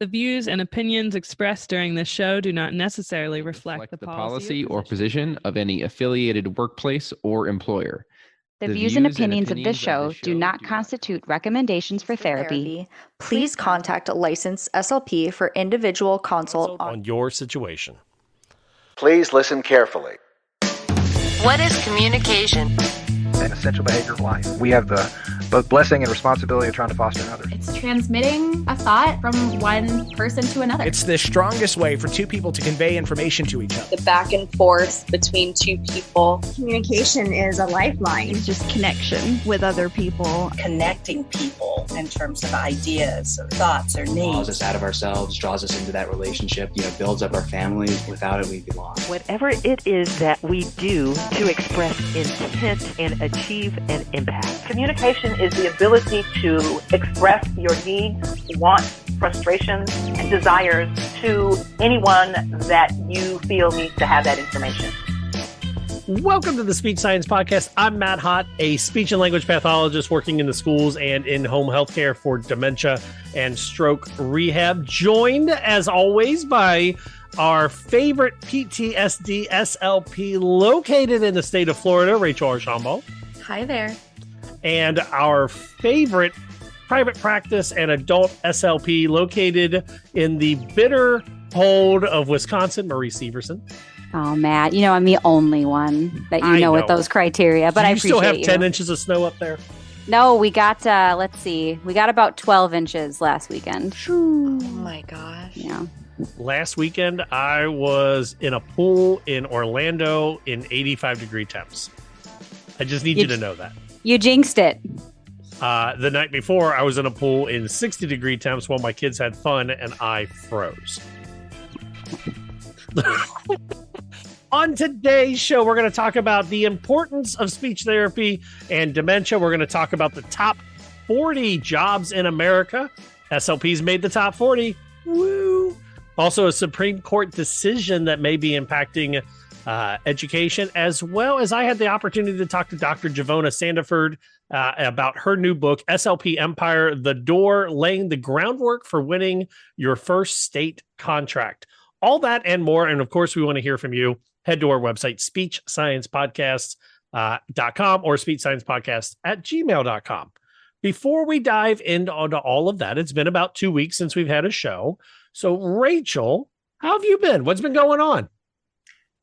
The views and opinions expressed during this show do not necessarily reflect the policy or position of any affiliated workplace or employer. The views and opinions of this show do not constitute recommendations for therapy. Please contact a licensed SLP for individual consult on your situation. Please listen carefully. What is communication? An essential behavior of life. We have the both blessing and responsibility of trying to foster in others. It's transmitting a thought from one person to another. It's the strongest way for two people to convey information to each other. The back and forth between two people. Communication is a lifeline. It's just connection with other people. Connecting people in terms of ideas or thoughts or needs. Draws us out of ourselves, draws us into that relationship, builds up our families. Without it, we'd be lost. Whatever it is that we do to express intent and achieve an impact. Communication is the ability to express your needs, wants, frustrations, and desires to anyone that you feel needs to have that information. Welcome to the Speech Science Podcast. I'm Matt Hott, a speech and language pathologist working in the schools and in home healthcare for dementia and stroke rehab, joined as always by our favorite PTSD SLP located in the state of Florida, Rachel Archambault. Hi there. And our favorite private practice and adult SLP located in the bitter cold of Wisconsin, Marie Severson. Oh, Matt, I'm the only one that you know with those criteria, but I appreciate you. You still have 10 inches of snow up there? No, we got, we got about 12 inches last weekend. Oh my gosh. Yeah. Last weekend, I was in a pool in Orlando in 85-degree temps. I just need you to know that. You jinxed it. The night before, I was in a pool in 60-degree temps while my kids had fun, and I froze. On today's show, we're going to talk about the importance of speech therapy and dementia. We're going to talk about the top 40 jobs in America. SLP's made the top 40. Woo! Also, a Supreme Court decision that may be impacting education, as well as I had the opportunity to talk to Dr. Givonna Sandiford about her new book, SLP Empire, The Door, Laying the Groundwork for Winning Your First State Contract. All that and more. And of course, we want to hear from you. Head to our website, speechsciencepodcast.com or speechsciencepodcast@gmail.com. Before we dive into all of that, it's been about 2 weeks since we've had a show. So, Rachel, how have you been? What's been going on?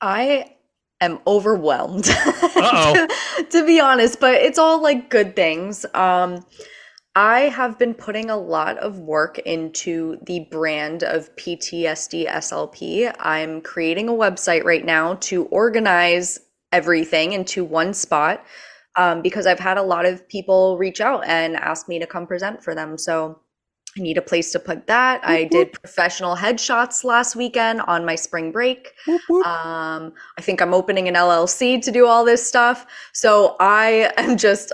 I am overwhelmed, to be honest, but it's all like good things. I have been putting a lot of work into the brand of PTSD SLP. I'm creating a website right now to organize everything into one spot because I've had a lot of people reach out and ask me to come present for them. So I need a place to put that. I did professional headshots last weekend on my spring break. I think I'm opening an LLC to do all this stuff. So I am just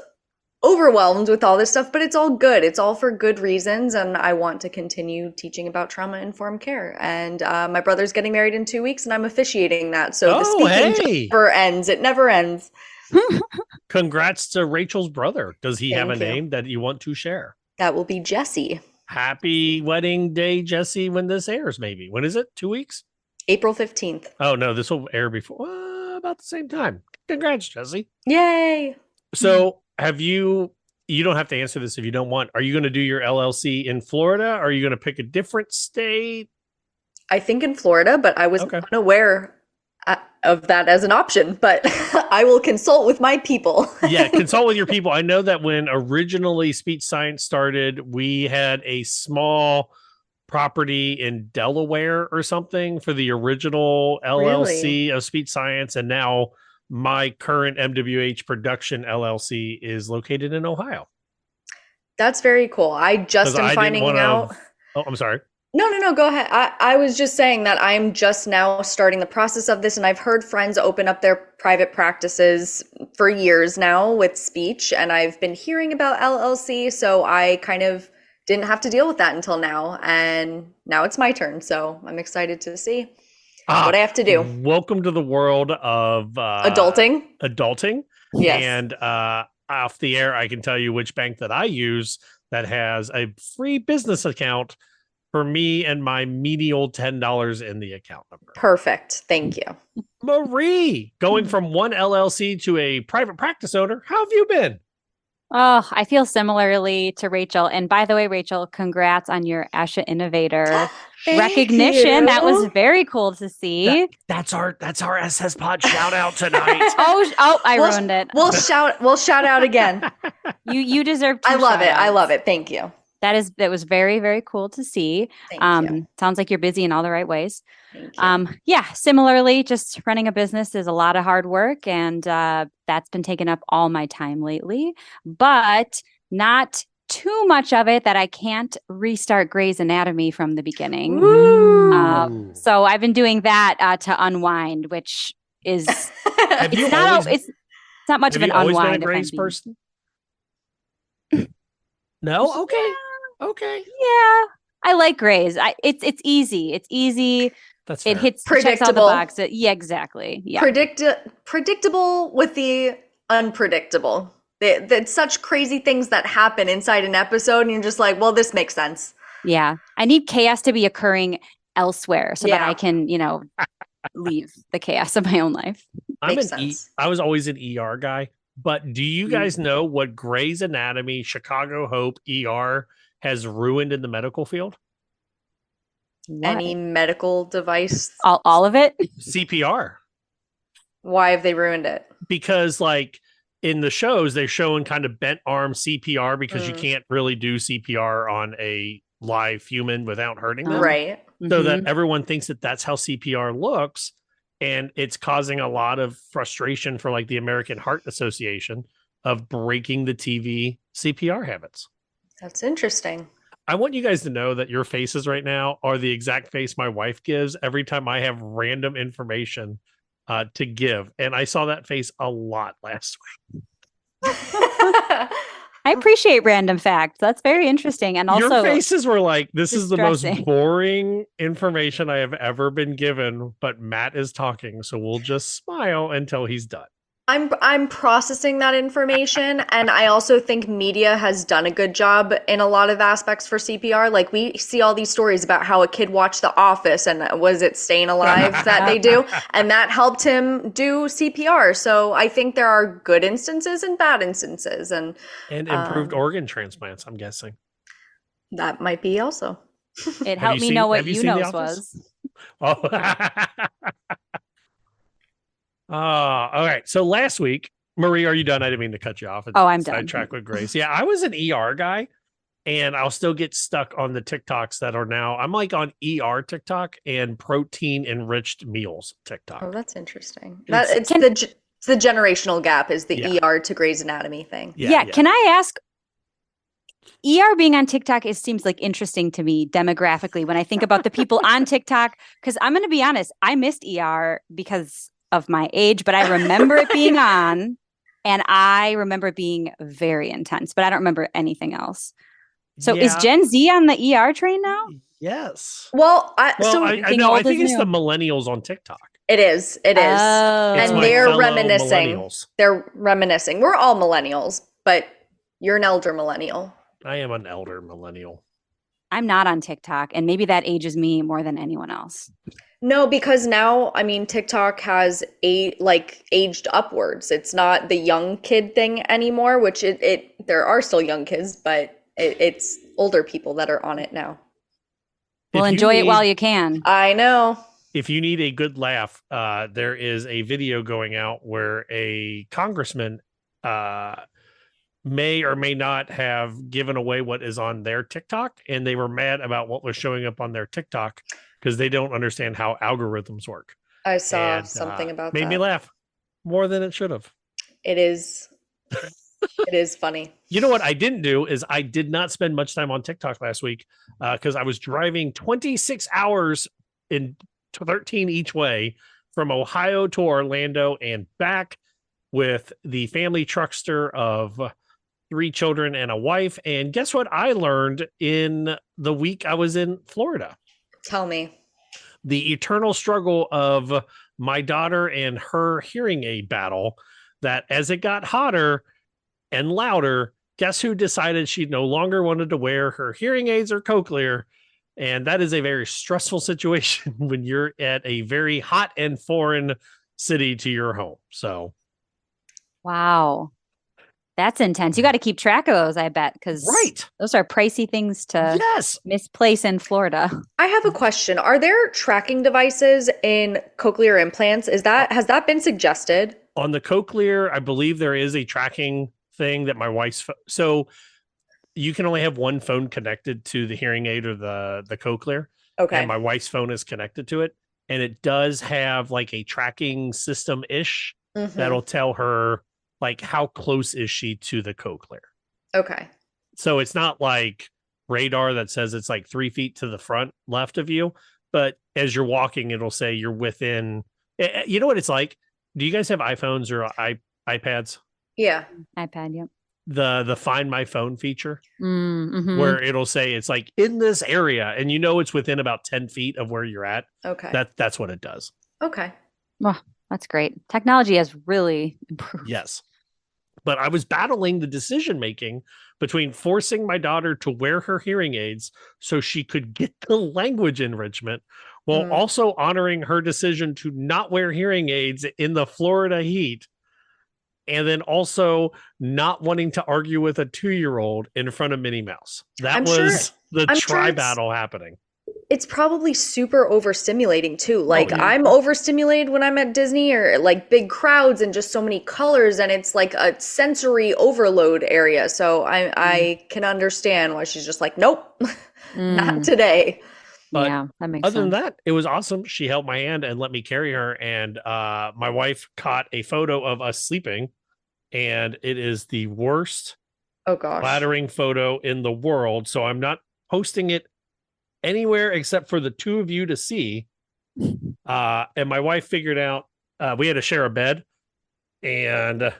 overwhelmed with all this stuff, but it's all good. It's all for good reasons. And I want to continue teaching about trauma-informed care. And my brother's getting married in 2 weeks and I'm officiating that. So the speaking never ends. It never ends. Congrats to Rachel's brother. Does he have a name that you want to share? That will be Jesse. Happy wedding day, Jesse, when this airs, maybe. When is it? 2 weeks? April 15th. Oh, no, this will air before about the same time. Congrats, Jesse. Yay. So you don't have to answer this if you don't want. Are you going to do your LLC in Florida? Are you going to pick a different state? I think in Florida, but I was unaware of that as an option, but I will consult with my people. Yeah, consult with your people. I know that when originally Speech Science started, we had a small property in Delaware or something for the original LLC of Speech Science. And now my current MWH Production LLC is located in Ohio. That's very cool. I just am finding out. Oh, I'm sorry. No, go ahead. I was just saying that I'm just now starting the process of this, and I've heard friends open up their private practices for years now with speech, and I've been hearing about LLC, so I kind of didn't have to deal with that until now, and now it's my turn, so I'm excited to see what I have to do. Welcome to the world of adulting. Yes. And off the air, I can tell you which bank that I use that has a free business account for me and my menial $10 in the account number. Perfect. Thank you. Marie, going from one LLC to a private practice owner, how have you been? Oh, I feel similarly to Rachel. And by the way, Rachel, congrats on your ASHA Innovator recognition. You. That was very cool to see. That's our SSPOD shout out tonight. I ruined it. We'll shout out again. You deserve to. I love it. I love it. Thank you. That was very, very cool to see. Thank you. Sounds like you're busy in all the right ways. Thank you. Yeah, similarly, just running a business is a lot of hard work, and that's been taking up all my time lately, but not too much of it that I can't restart Grey's Anatomy from the beginning. So I've been doing that to unwind, which is it's not much of an unwind. Have you always been a Grey's person? No? Okay. Okay. Yeah. I like Grey's. It's easy. It's easy. That's fair. It hits checks all the boxes. Yeah, exactly. Yeah. Predictable with the unpredictable. That's such crazy things that happen inside an episode, and you're just like, well, this makes sense. Yeah. I need chaos to be occurring elsewhere so that I can, leave the chaos of my own life. I was always an ER guy. But do you guys know what Grey's Anatomy, Chicago Hope, ER has ruined in the medical field? What? Any medical device? All of it? CPR. Why have they ruined it? Because like in the shows, they're showing kind of bent arm CPR because you can't really do CPR on a live human without hurting them. Right. So that everyone thinks that that's how CPR looks. And it's causing a lot of frustration for like the American Heart Association of breaking the TV CPR habits. That's interesting. I want you guys to know that your faces right now are the exact face my wife gives every time I have random information to give. And I saw that face a lot last week. I appreciate random facts. That's very interesting. And also, your faces were like, this is the most distressing. boring information I have ever been given, but Matt is talking, so we'll just smile until he's done. I'm processing that information, and I also think media has done a good job in a lot of aspects for CPR. Like we see all these stories about how a kid watched The Office and was it Staying Alive that they do, and that helped him do CPR. So I think there are good instances and bad instances, and improved organ transplants, I'm guessing. That might be also. It helped me know what UNOS was. Oh. All right. So last week, Marie, are you done? I didn't mean to cut you off. I'm done. Sidetrack with Grace. Yeah, I was an ER guy, and I'll still get stuck on the TikToks that are now. I'm like on ER TikTok and protein enriched meals TikTok. Oh, that's interesting. It's the generational gap is the ER to Grey's Anatomy thing. Yeah. Can I ask? ER being on TikTok seems like interesting to me demographically when I think about the people on TikTok, because I'm going to be honest, I missed ER because of my age, but I remember it being on, and I remember it being very intense, but I don't remember anything else. So is Gen Z on the ER train now? Yes. I think it's the millennials on TikTok. It is. Oh. And they're reminiscing. They're reminiscing. We're all millennials, but you're an elder millennial. I am an elder millennial. I'm not on TikTok, and maybe that ages me more than anyone else. No, because now, I mean, TikTok has aged upwards. It's not the young kid thing anymore, which there are still young kids, but it's older people that are on it now. Well, enjoy it while you can. I know. If you need a good laugh, there is a video going out where a congressman may or may not have given away what is on their TikTok, and they were mad about what was showing up on their TikTok because they don't understand how algorithms work. I saw something about that. Made me laugh more than it should have. It is. It is funny. You know what I didn't do is I did not spend much time on TikTok last week because I was driving 26 hours in 13 each way from Ohio to Orlando and back with the family truckster of 3 children and a wife. And guess what I learned in the week I was in Florida? Tell me. The eternal struggle of my daughter and her hearing aid battle, that as it got hotter and louder, guess who decided she no longer wanted to wear her hearing aids or cochlear And that is a very stressful situation when you're at a very hot and foreign city to your home. So, wow. That's intense. You got to keep track of those, I bet, because those are pricey things to misplace in Florida. I have a question. Are there tracking devices in cochlear implants? Has that been suggested? On the cochlear, I believe there is a tracking thing that my wife's so you can only have one phone connected to the hearing aid or the cochlear. Okay. And my wife's phone is connected to it. And it does have like a tracking system-ish that'll tell her like how close is she to the cochlear. Okay. So it's not like radar that says it's like 3 feet to the front left of you, but as you're walking, it'll say you're within. You know what it's like? Do you guys have iPhones or iPads? Yeah. iPad, yep. The Find My Phone feature where it'll say it's like in this area and you know it's within about 10 feet of where you're at. Okay. That's what it does. Okay. Well, that's great. Technology has really improved. Yes. But I was battling the decision making between forcing my daughter to wear her hearing aids so she could get the language enrichment while also honoring her decision to not wear hearing aids in the Florida heat. And then also not wanting to argue with a 2-year-old in front of Minnie Mouse. That was the tri-battle happening. It's probably super overstimulating too. Like I'm overstimulated when I'm at Disney or like big crowds and just so many colors and it's like a sensory overload area. So I can understand why she's just like, nope, not today. But yeah, that makes other sense. than that, it was awesome. She held my hand and let me carry her. And my wife caught a photo of us sleeping. And it is the worst flattering photo in the world. So I'm not posting it anywhere except for the two of you to see. And my wife figured out we had to share a bed. And her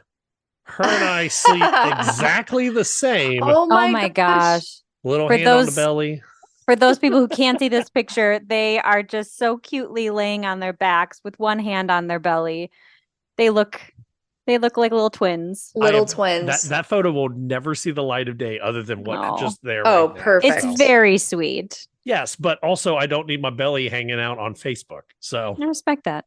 and I sleep exactly the same. Oh my gosh. Little hand on the belly. For those people who can't see this picture, they are just so cutely laying on their backs with one hand on their belly. They look like little twins. That photo will never see the light of day other than what just there. Oh, right perfect. It's very sweet. Yes, but also I don't need my belly hanging out on Facebook. So I respect that.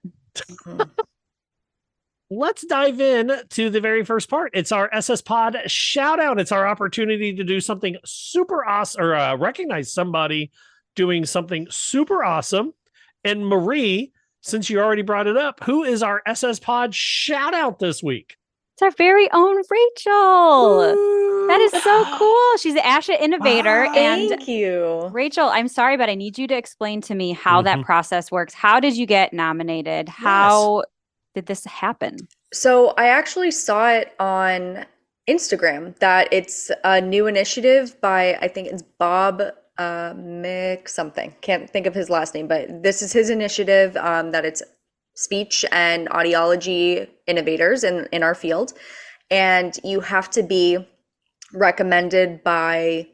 Let's dive in to the very first part. It's our SSPOD Shoutout. It's our opportunity to do something super awesome or recognize somebody doing something super awesome. And Marie, since you already brought it up, who is our SSPOD Shoutout this week? It's our very own Rachel. Woo! That is so cool. She's the ASHA innovator. Thank you. Rachel, I'm sorry, but I need you to explain to me how that process works. How did you get nominated? How did this happen? So I actually saw it on Instagram that it's a new initiative by, I think it's Bob Mick something. Can't think of his last name, but this is his initiative that it's speech and audiology innovators in our field. And you have to be recommended by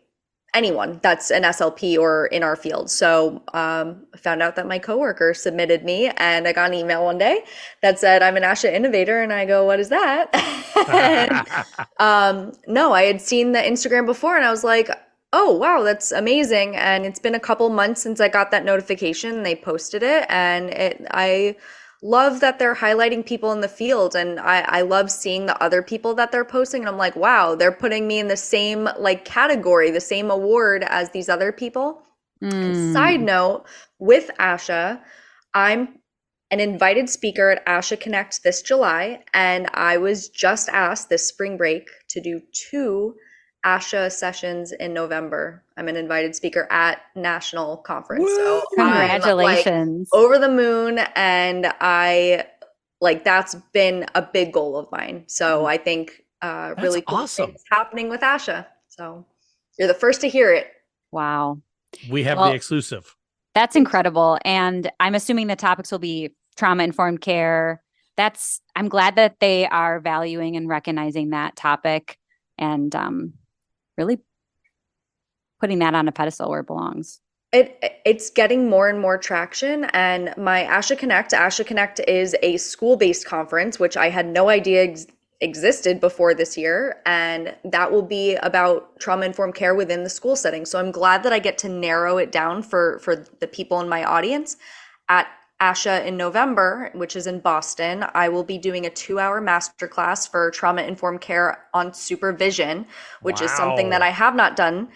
anyone that's an SLP or in our field. So I found out that my coworker submitted me and I got an email one day that said, I'm an ASHA innovator. And I go, what is that? And, no, I had seen the Instagram before and I was like, oh, wow, that's amazing. And it's been a couple months since I got that notification. They posted it and I love that they're highlighting people in the field. And I love seeing the other people that they're posting. And I'm like, wow, they're putting me in the same like category, the same award as these other people. Side note, with ASHA, I'm an invited speaker at ASHA Connect this July. And I was just asked this spring break to do 2 ASHA sessions in November. I'm an invited speaker at national conference. Woo! So Congratulations. I'm, like, over the moon, and I like that's been a big goal of mine. So I think really cool things happening with ASHA. So you're the first to hear it. Wow. We have the exclusive. That's incredible. And I'm assuming the topics will be trauma-informed care. I'm glad that they are valuing and recognizing that topic and really putting that on a pedestal where it belongs. It's getting more and more traction. And my ASHA Connect is a school-based conference, which I had no idea existed before this year, and that will be about trauma-informed care within the school setting. So I'm glad that I get to narrow it down for the people in my audience. At ASHA in November, which is in Boston, I will be doing a 2-hour masterclass for trauma-informed care on supervision, which is something that I have not done,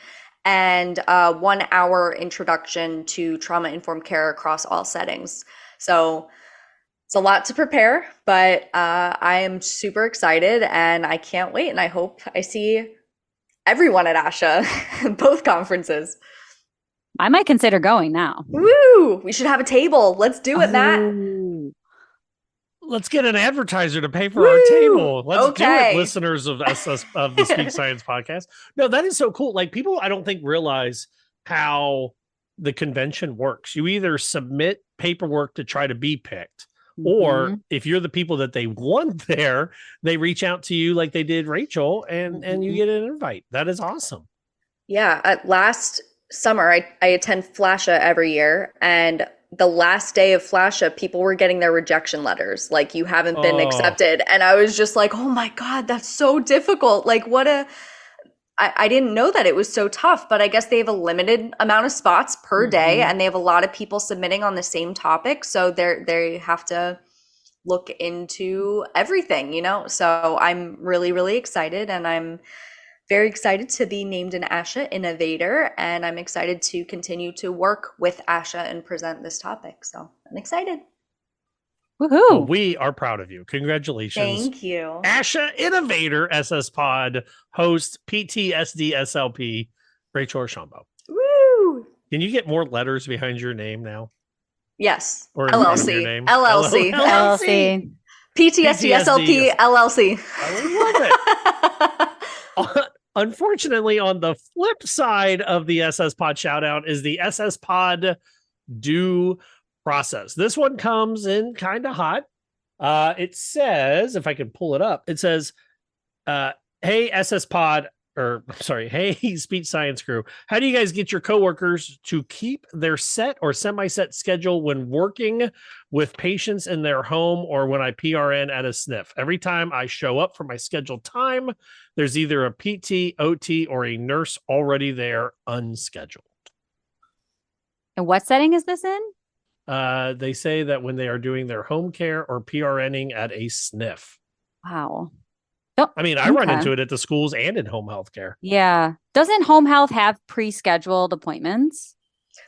and a 1-hour introduction to trauma-informed care across all settings. So it's a lot to prepare, but I am super excited and I can't wait. And I hope I see everyone at ASHA, both conferences. I might consider going now. Woo! We should have a table. Let's do it, Matt. Let's get an advertiser to pay for our table. Let's do it, listeners of the Speak Science podcast. No, that is so cool. Like, people, I don't think realize how the convention works. You either submit paperwork to try to be picked, or if you're the people that they want there, they reach out to you like they did Rachel, and you get an invite. That is awesome. Yeah. Last summer, I attend FLASHA every year, and the last day of FLASHA, people were getting their rejection letters, like, you haven't been accepted. And I was just like, oh my God, that's so difficult. Like, I didn't know that it was so tough, but I guess they have a limited amount of spots per day, and they have a lot of people submitting on the same topic. So they have to look into everything, you know? So I'm really, really excited, and I'm very excited to be named an ASHA Innovator, and I'm excited to continue to work with ASHA and present this topic. So I'm excited. Woohoo! Well, we are proud of you. Congratulations. Thank you. ASHA Innovator, SSPOD host, PTSD SLP, Rachel Archambault. Woo! Can you get more letters behind your name now? Yes. Or LLC. Name? LLC. LLC. PTSD SLP LLC. I love it. Unfortunately, on the flip side of the SSPOD shoutout is the SSPOD Due Process. This one comes in kind of hot. It says, if I can pull it up, it says, hey, hey, Speech Science crew, how do you guys get your coworkers to keep their set or semi-set schedule when working with patients in their home or when I PRN at a SNF? Every time I show up for my scheduled time, there's either a PT, OT, or a nurse already there unscheduled. And what setting is this in? They say that when they are doing their home care or PRNing at a SNF. Wow. I mean, I run into it at the schools and in home health care. Yeah. Doesn't home health have pre-scheduled appointments?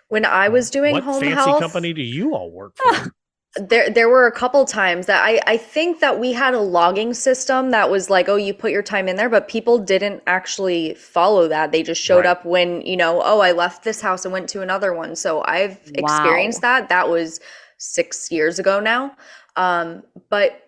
When I was doing what home fancy health, company do you all work for? There were a couple times that I think that we had a logging system that was like, oh, you put your time in there, but people didn't actually follow that. They just showed up when, oh, I left this house and went to another one. So I've experienced that. That was 6 years ago now. But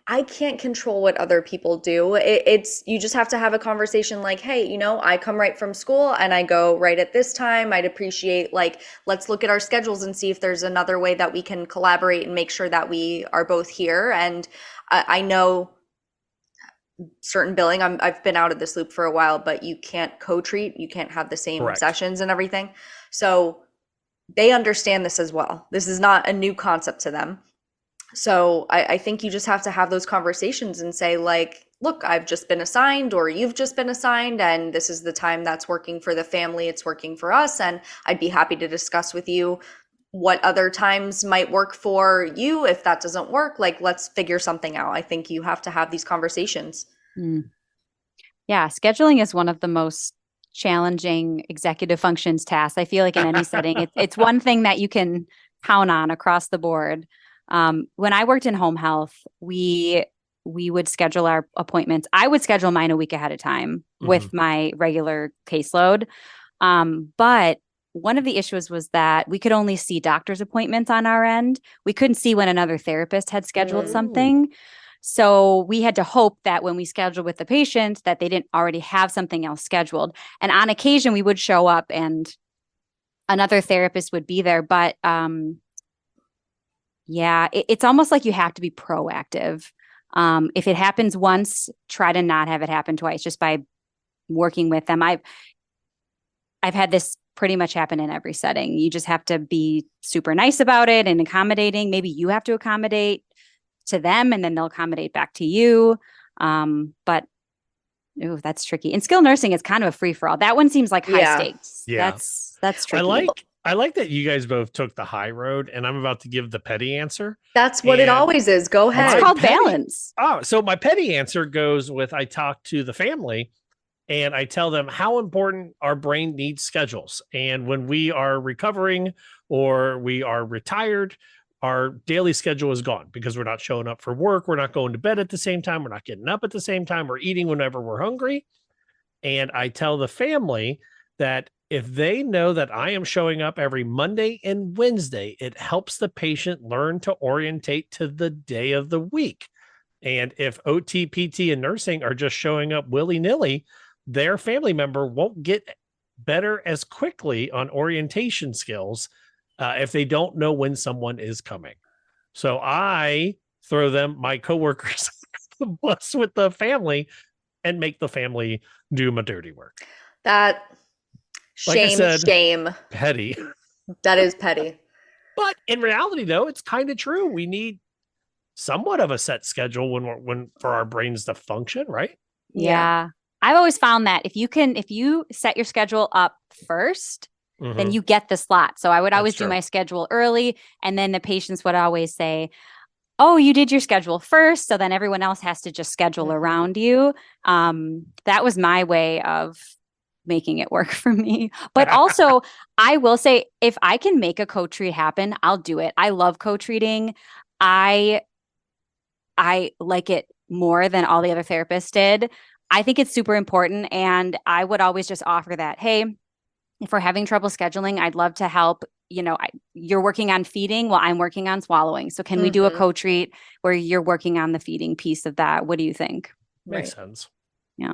I can't control what other people do. It's you just have to have a conversation like, hey, I come right from school and I go right at this time. I'd appreciate, like, let's look at our schedules and see if there's another way that we can collaborate and make sure that we are both here. And I know certain billing, I've been out of this loop for a while, but you can't co-treat, you can't have the same sessions and everything. So they understand this as well. This is not a new concept to them. So I think you just have to have those conversations and say, like, look, I've just been assigned, or you've just been assigned, and this is the time that's working for the family. It's working for us. And I'd be happy to discuss with you what other times might work for you. If that doesn't work, like, let's figure something out. I think you have to have these conversations. Yeah. Scheduling is one of the most challenging executive functions tasks. I feel like in any setting, it's one thing that you can count on across the board. When I worked in home health, we would schedule our appointments. I would schedule mine a week ahead of time with my regular caseload. But one of the issues was that we could only see doctor's appointments on our end. We couldn't see when another therapist had scheduled something. So we had to hope that when we scheduled with the patient that they didn't already have something else scheduled. And on occasion we would show up and another therapist would be there. But yeah, it's almost like you have to be proactive. If it happens once, try to not have it happen twice, just by working with them. I've had this pretty much happen in every setting. You just have to be super nice about it and accommodating. Maybe you have to accommodate to them and then they'll accommodate back to you. But ooh, that's tricky. In skilled nursing, it's kind of a free for all. That one seems like high stakes. Yeah. That's tricky. I like that you guys both took the high road, and I'm about to give the petty answer. That's what it always is. Go ahead. It's called balance. Oh, so my petty answer goes with I talk to the family and I tell them how important our brain needs schedules. And when we are recovering or we are retired, our daily schedule is gone because we're not showing up for work. We're not going to bed at the same time. We're not getting up at the same time. We're eating whenever we're hungry. And I tell the family that if they know that I am showing up every Monday and Wednesday, it helps the patient learn to orientate to the day of the week. And if OT, PT, and nursing are just showing up willy-nilly, their family member won't get better as quickly on orientation skills if they don't know when someone is coming. So I throw them, my coworkers, the bus with the family and make the family do my dirty work. That shame. Petty. That is petty. But in reality, though, it's kind of true. We need somewhat of a set schedule when for our brains to function, right? Yeah. I've always found that if you set your schedule up first, then you get the slot. So I would always do my schedule early, and then the patients would always say, oh, you did your schedule first, so then everyone else has to just schedule around you. That was my way of making it work for me. But also, I will say, if I can make a co-treat happen, I'll do it. I love co-treating. I like it more than all the other therapists did. I think it's super important. And I would always just offer that, hey, if we're having trouble scheduling, I'd love to help. You're working on feeding while I'm working on swallowing. So can we do a co-treat where you're working on the feeding piece of that? What do you think? Makes sense. Yeah.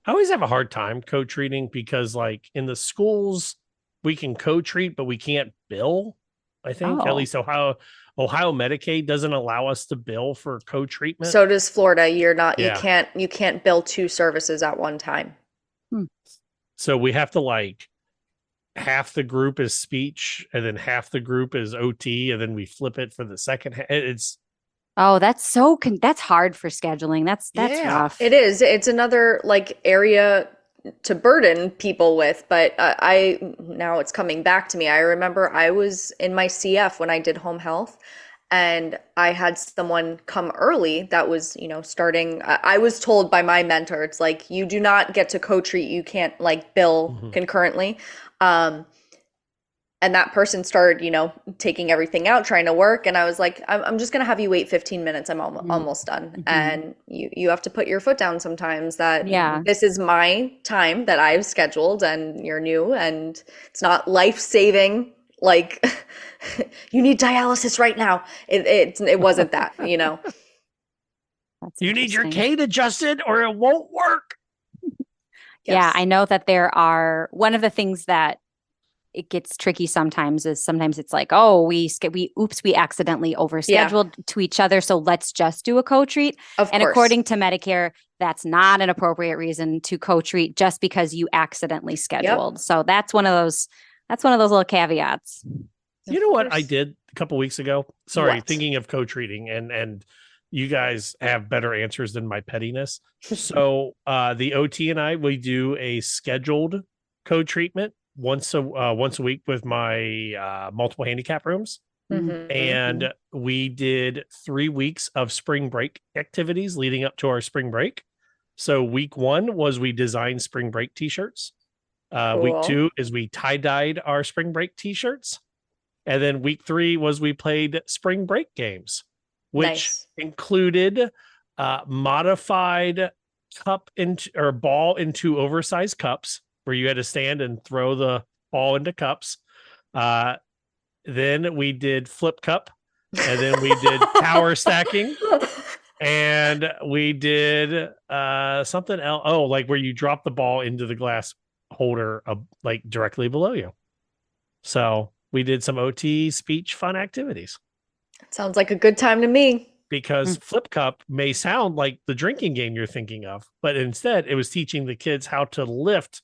I always have a hard time co-treating because like in the schools, we can co-treat, but we can't bill. I think at least Ohio Medicaid doesn't allow us to bill for co-treatment. So does Florida. You can't bill two services at one time. So we have to half the group is speech and then half the group is OT, and then we flip it for the second. That's hard for scheduling. That's rough. It is. It's another area to burden people with, but now it's coming back to me. I remember I was in my CF when I did home health, and I had someone come early that was, starting. I was told by my mentor, it's like, you do not get to co-treat. You can't bill concurrently. And that person started, taking everything out, trying to work. And I was like, I'm just going to have you wait 15 minutes. I'm almost done. And you have to put your foot down sometimes that this is my time that I've scheduled and you're new and it's not life-saving. You need dialysis right now. It wasn't that, You need your Kate adjusted or it won't work. Yeah, I know that there are one of the things that it gets tricky sometimes is it's like, oh, we accidentally overscheduled to each other. So let's just do a co-treat. And according to Medicare, that's not an appropriate reason to co-treat just because you accidentally scheduled. Yep. So that's one of those little caveats. You know what I did a couple weeks ago? Sorry, thinking of co-treating and you guys have better answers than my pettiness. So the OT and we do a scheduled co-treatment once a week with my multiple handicap rooms. And we did 3 weeks of spring break activities leading up to our spring break. So week 1 was we designed spring break t-shirts. Cool. Week 2 is we tie-dyed our spring break t-shirts. And then week 3 was we played spring break games, which included modified ball into oversized cups where you had to stand and throw the ball into cups. Then we did flip cup, and then we did tower stacking, and we did something else. Oh, where you drop the ball into the glass holder directly below you. So we did some OT speech fun activities. Sounds like a good time to me. Because Flip Cup may sound like the drinking game you're thinking of, but instead it was teaching the kids how to lift.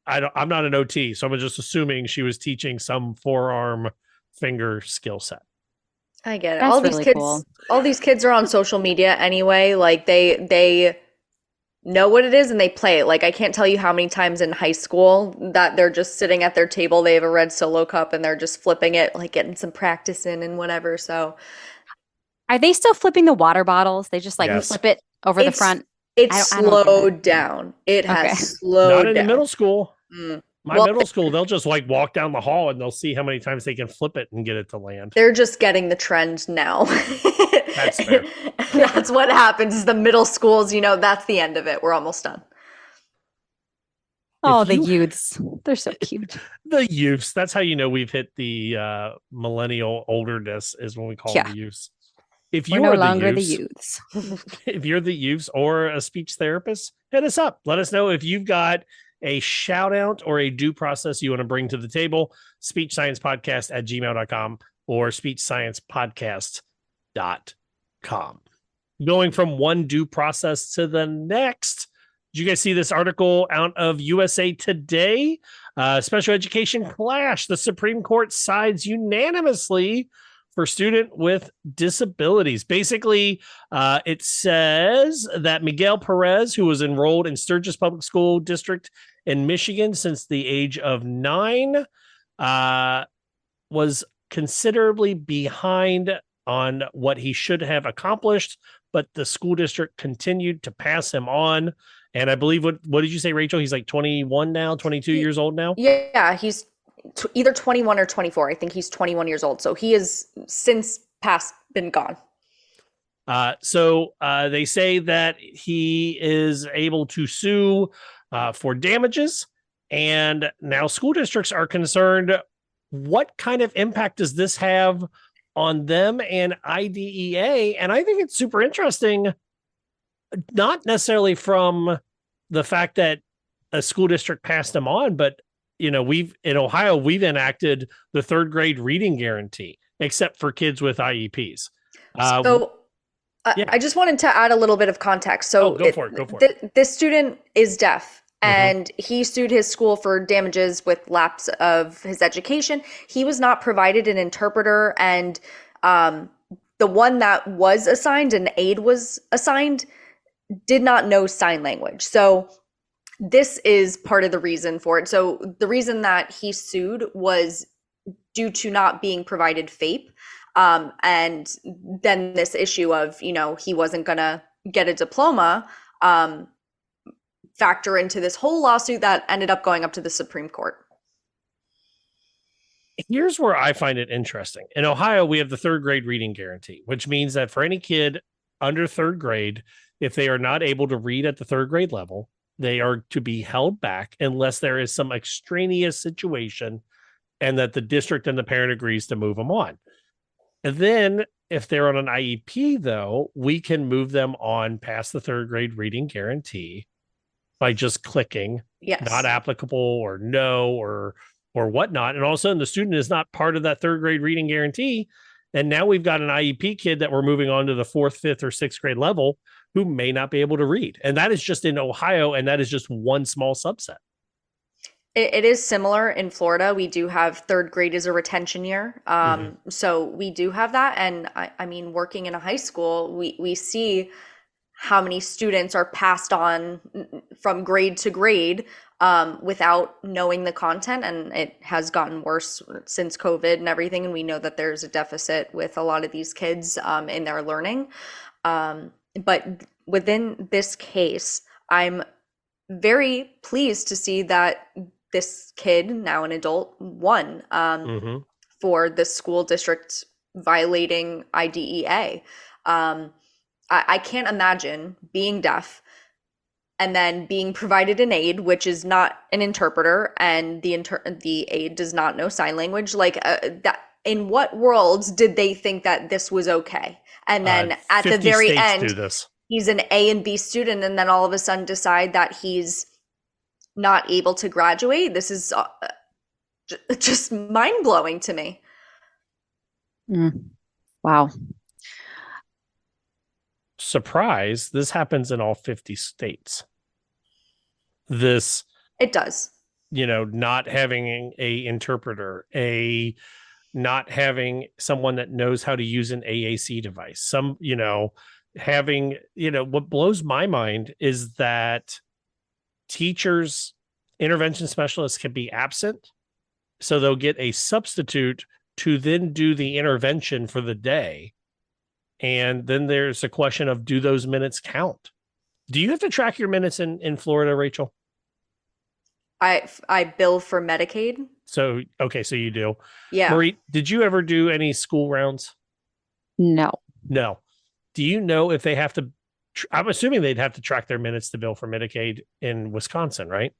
I'm not an OT, so I'm just assuming she was teaching some forearm finger skill set. I get it. That's All these really kids, cool. all these kids are on social media anyway. Like they know what it is and they play it. Like I can't tell you how many times in high school that they're just sitting at their table, they have a red Solo cup and they're just flipping it, like getting some practice in and whatever. So Are they still flipping the water bottles? They just like flip it over the front. It's I don't get slowed down. It has Okay. slowed Not in down. middle school. My Well, middle school, they'll just like walk down the hall and they'll see how many times they can flip it and get it to land. They're just getting the trend now. That's fair. That's what happens is the middle schools, that's the end of it. We're almost done. Oh, the youths. They're so cute. The youths. That's how you know we've hit the millennial olderness is when we call them the youths. If you We're no are longer the the youths, youths. if you're the youths or a speech therapist, hit us up. Let us know if you've got a shout out or a due process you want to bring to the table. speechsciencepodcast@gmail.com or speechsciencepodcast.com. Going from one due process to the next. Did you guys see this article out of USA Today? Special education clash. The Supreme Court sides unanimously for student with disabilities. Basically, it says that Miguel Perez, who was enrolled in Sturgis Public School District in Michigan since the age of 9, was considerably behind on what he should have accomplished, but the school district continued to pass him on. And I believe, what did you say, Rachel? He's like 21 now, 22 years old now? Yeah, he's either 21 or 24. I think he's 21 years old. So he has since been gone. So they say that he is able to sue for damages. And now school districts are concerned, what kind of impact does this have on them and IDEA? And I think it's super interesting, not necessarily from the fact that a school district passed him on, but in Ohio, we've enacted the 3rd grade reading guarantee, except for kids with IEPs. I just wanted to add a little bit of context. So go for it. This student is deaf. And he sued his school for damages with lapse of his education. He was not provided an interpreter, and the one that was assigned, an aide was assigned, did not know sign language. So this is part of the reason for it. So the reason that he sued was due to not being provided FAPE. And then this issue of, he wasn't going to get a diploma, factor into this whole lawsuit that ended up going up to the Supreme Court. Here's where I find it interesting. In Ohio, we have the 3rd grade reading guarantee, which means that for any kid under 3rd grade, if they are not able to read at the 3rd grade level, they are to be held back unless there is some extraneous situation and that the district and the parent agrees to move them on. And then if they're on an IEP, though, we can move them on past the 3rd grade reading guarantee by just clicking not applicable or no or whatnot. And all of a sudden the student is not part of that 3rd grade reading guarantee. And now we've got an IEP kid that we're moving on to the 4th, 5th, or 6th grade level who may not be able to read. And that is just in Ohio. And that is just one small subset. It is similar in Florida. We do have 3rd grade as a retention year. So we do have that. And I mean, working in a high school, we see how many students are passed on from grade to grade without knowing the content. And it has gotten worse since COVID and everything. And we know that there's a deficit with a lot of these kids in their learning. But within this case, I'm very pleased to see that this kid, now an adult, won for the school district violating IDEA. I can't imagine being deaf and then being provided an aide, which is not an interpreter, and the aide does not know sign language. Like that, in what worlds did they think that this was okay? And then at the very end, he's an A and B student, and then all of a sudden decide that he's not able to graduate. This is just mind-blowing to me. Wow. Surprise, this happens in all 50 states. It does. Not having a interpreter, a not having someone that knows how to use an AAC device. Having, what blows my mind is that teachers, intervention specialists can be absent. So they'll get a substitute to then do the intervention for the day. And then there's a question of, do those minutes count? Do you have to track your minutes in Florida, Rachel? I bill for Medicaid. So you do. Yeah. Marie, did you ever do any school rounds? No. Do you know if they have to, I'm assuming they'd have to track their minutes to bill for Medicaid in Wisconsin, right?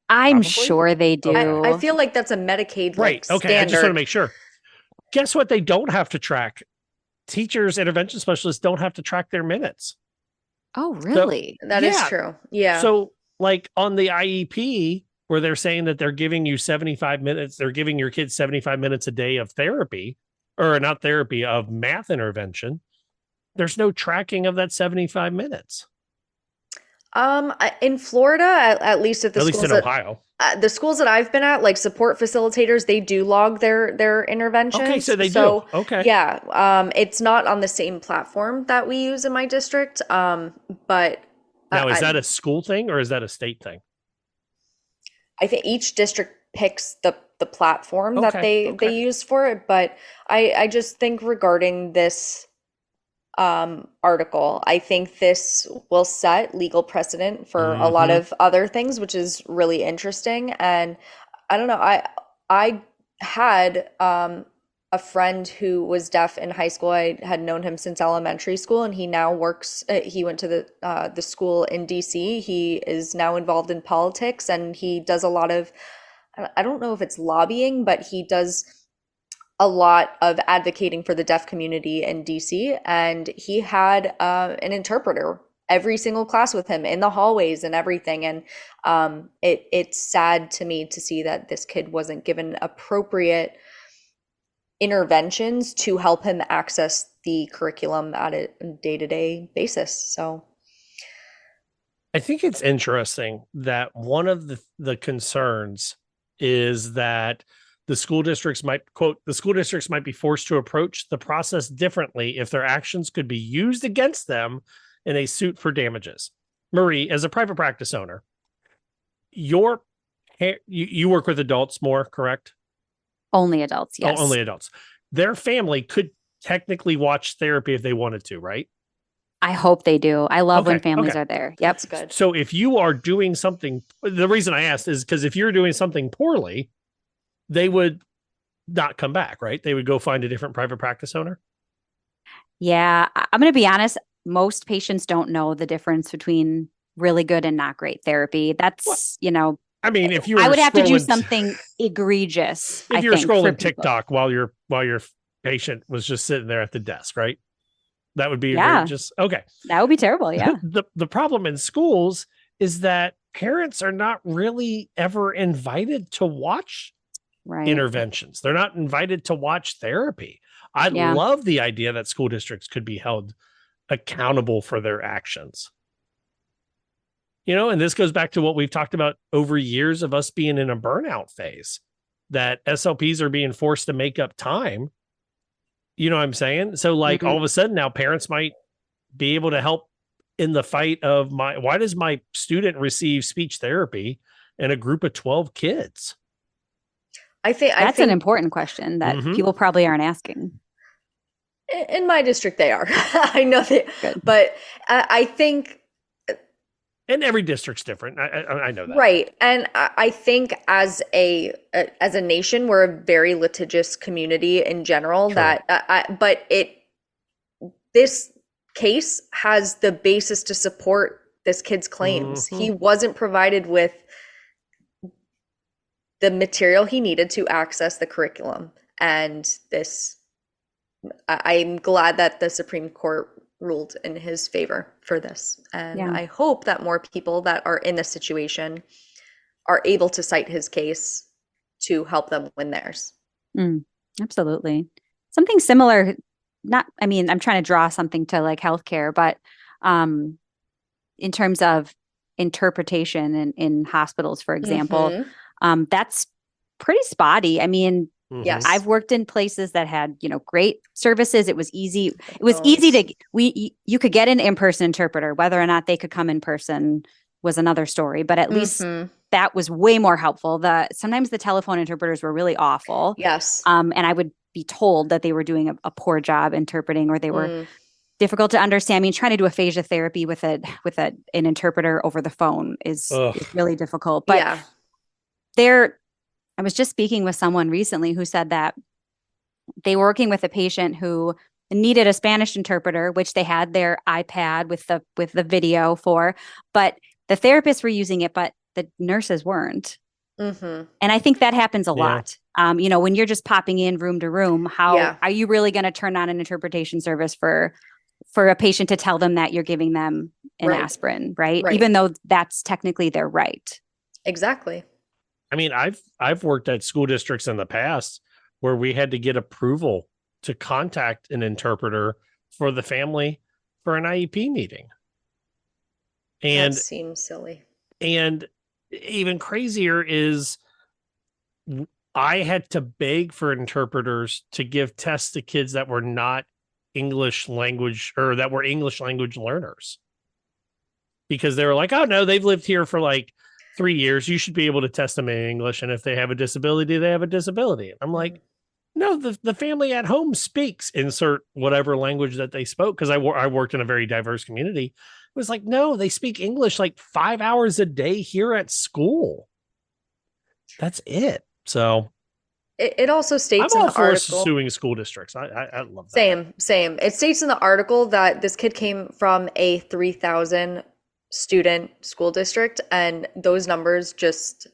I'm Probably? sure they do. I feel like that's a Medicaid right. Okay. standard. I just want to make sure. Guess what? They don't have to track. Teachers, intervention specialists don't have to track their minutes. Oh, really? That is true. Yeah. So like on the IEP, where they're saying that they're giving you 75 minutes, they're giving your kids 75 minutes a day of therapy, or not therapy, of math intervention. There's no tracking of that 75 minutes. In Florida, at least at least in Ohio, the schools that I've been at, like support facilitators, they do log their interventions. Okay, so they do. Okay, yeah. It's not on the same platform that we use in my district. But now, is that a school thing or is that a state thting? I think each district picks the platform that they use for it. But I just think regarding this article, I think this will set legal precedent for a lot of other things, which is really interesting. And I don't know, I had a friend who was deaf in high school. I had known him since elementary school, and he now works, he went to the school in DC. He is now involved in politics, and he does a lot of, I don't know if it's lobbying, but he does a lot of advocating for the deaf community in DC. And he had an interpreter every single class with him in the hallways and everything. And it's sad to me to see that this kid wasn't given appropriate interventions to help him access the curriculum at a day-to-day basis. So I think it's interesting that one of the concerns is that the school districts might be forced to approach the process differently if their actions could be used against them in a suit for damages. Marie, as a private practice owner, you work with adults more, correct? Only adults, yes. Oh, only adults. Their family could technically watch therapy if they wanted to, right? I hope they do. I love when families are there. Yep. That's good. So if you are doing something, the reason I asked is because if you're doing something poorly, they would not come back, right? They would go find a different private practice owner. Yeah. I'm going to be honest. Most patients don't know the difference between really good and not great therapy. That's, I mean, if you were I would have to do something egregious. If you're scrolling TikTok while your patient was just sitting there at the desk, right? That would be egregious. Okay. That would be terrible. Yeah. The problem in schools is that parents are not really ever invited to watch interventions. They're not invited to watch therapy. I love the idea that school districts could be held accountable for their actions. And this goes back to what we've talked about over years of us being in a burnout phase, that SLPs are being forced to make up time. You know what I'm saying? So all of a sudden now parents might be able to help in the fight of why does my student receive speech therapy in a group of 12 kids? I think an important question that people probably aren't asking. In my district, they are. I know they, but I think. And every district's different. I know that. Right. And I think as a nation, we're a very litigious community in general. True. But this case has the basis to support this kid's claims. He wasn't provided with the material he needed to access the curriculum. And I'm glad that the Supreme Court ruled in his favor for this. And I hope that more people that are in this situation are able to cite his case to help them win theirs. Absolutely. Something similar, I'm trying to draw something to like healthcare, but in terms of interpretation in hospitals, for example, that's pretty spotty. I mean, Yes. I've worked in places that had, great services. It was easy. It was easy to, you could get an in-person interpreter. Whether or not they could come in person was another story, but at least that was way more helpful. Sometimes the telephone interpreters were really awful. Yes. And I would be told that they were doing a poor job interpreting, or they were difficult to understand. I mean, trying to do aphasia therapy with an interpreter over the phone is really difficult. But I was just speaking with someone recently who said that they were working with a patient who needed a Spanish interpreter, which they had their iPad with the video for, but the therapists were using it, but the nurses weren't. And I think that happens a lot. When you're just popping in room to room, how are you really going to turn on an interpretation service for a patient to tell them that you're giving them an aspirin, right? Even though that's technically their right. Exactly. I mean, I've worked at school districts in the past where we had to get approval to contact an interpreter for the family for an IEP meeting. And that seems silly. And even crazier is I had to beg for interpreters to give tests to kids that were not English language, or that were English language learners, because they were like, oh no, they've lived here for like 3 years. You should be able to test them in English. And if they have a disability, they have a disability. I'm like, no, the family at home speaks, insert whatever language that they spoke. Cause I worked in a very diverse community. It was like, no, they speak English like 5 hours a day here at school. That's it. So it also states I'm in all the for article, suing school districts. I love that. Same. It states in the article that this kid came from a 3,000 student school district, and those numbers just,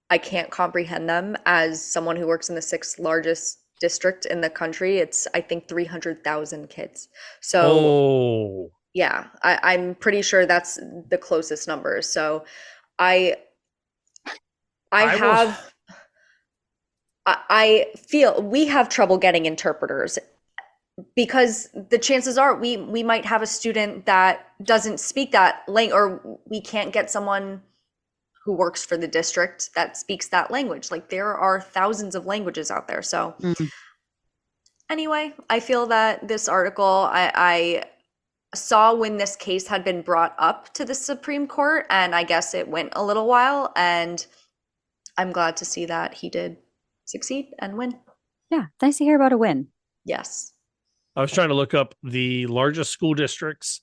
I can't comprehend them as someone who works in the 6th largest district in the country. It's, I think, 300,000 kids. So yeah, I'm pretty sure that's the closest number. So I feel we have trouble getting interpreters because the chances are we might have a student that doesn't speak that language, or we can't get someone who works for the district that speaks that language. Like, there are thousands of languages out there. So anyway, I feel that this article, I saw when this case had been brought up to the Supreme Court, and I guess it went a little while, and I'm glad to see that he did succeed and win. Yeah, nice to hear about a win. Yes. I was trying to look up the largest school districts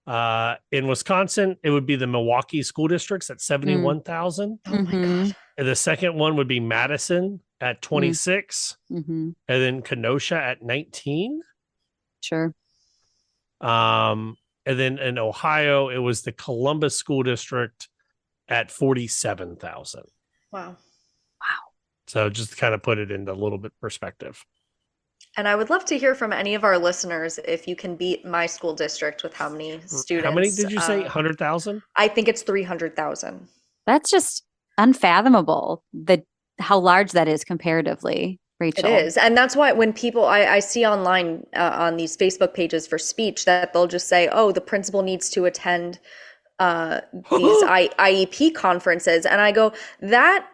in Wisconsin. It would be the Milwaukee school districts at 71,000. Oh my God. And the second one would be Madison at 26, and then Kenosha at 19. Sure. And then in Ohio, it was the Columbus school district at 47,000. Wow. So just to kind of put it into a little bit perspective. And I would love to hear from any of our listeners if you can beat my school district with how many students. How many did you say? 100,000? I think it's 300,000. That's just unfathomable, how large that is comparatively, Rachel. It is. And that's why when people, I see online on these Facebook pages for speech that they'll just say, oh, the principal needs to attend these IEP conferences. And I go, that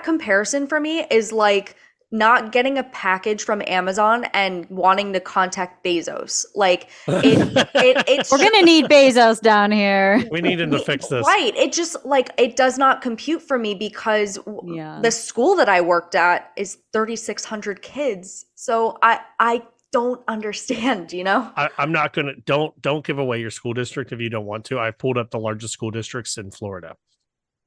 comparison for me is like not getting a package from Amazon and wanting to contact Bezos. Like it's we're gonna need Bezos down here. We need him to fix this. Right. It just like it does not compute for me because the school that I worked at is 3,600 kids. So I don't understand, I'm not gonna don't give away your school district if you don't want to. I pulled up the largest school districts in Florida.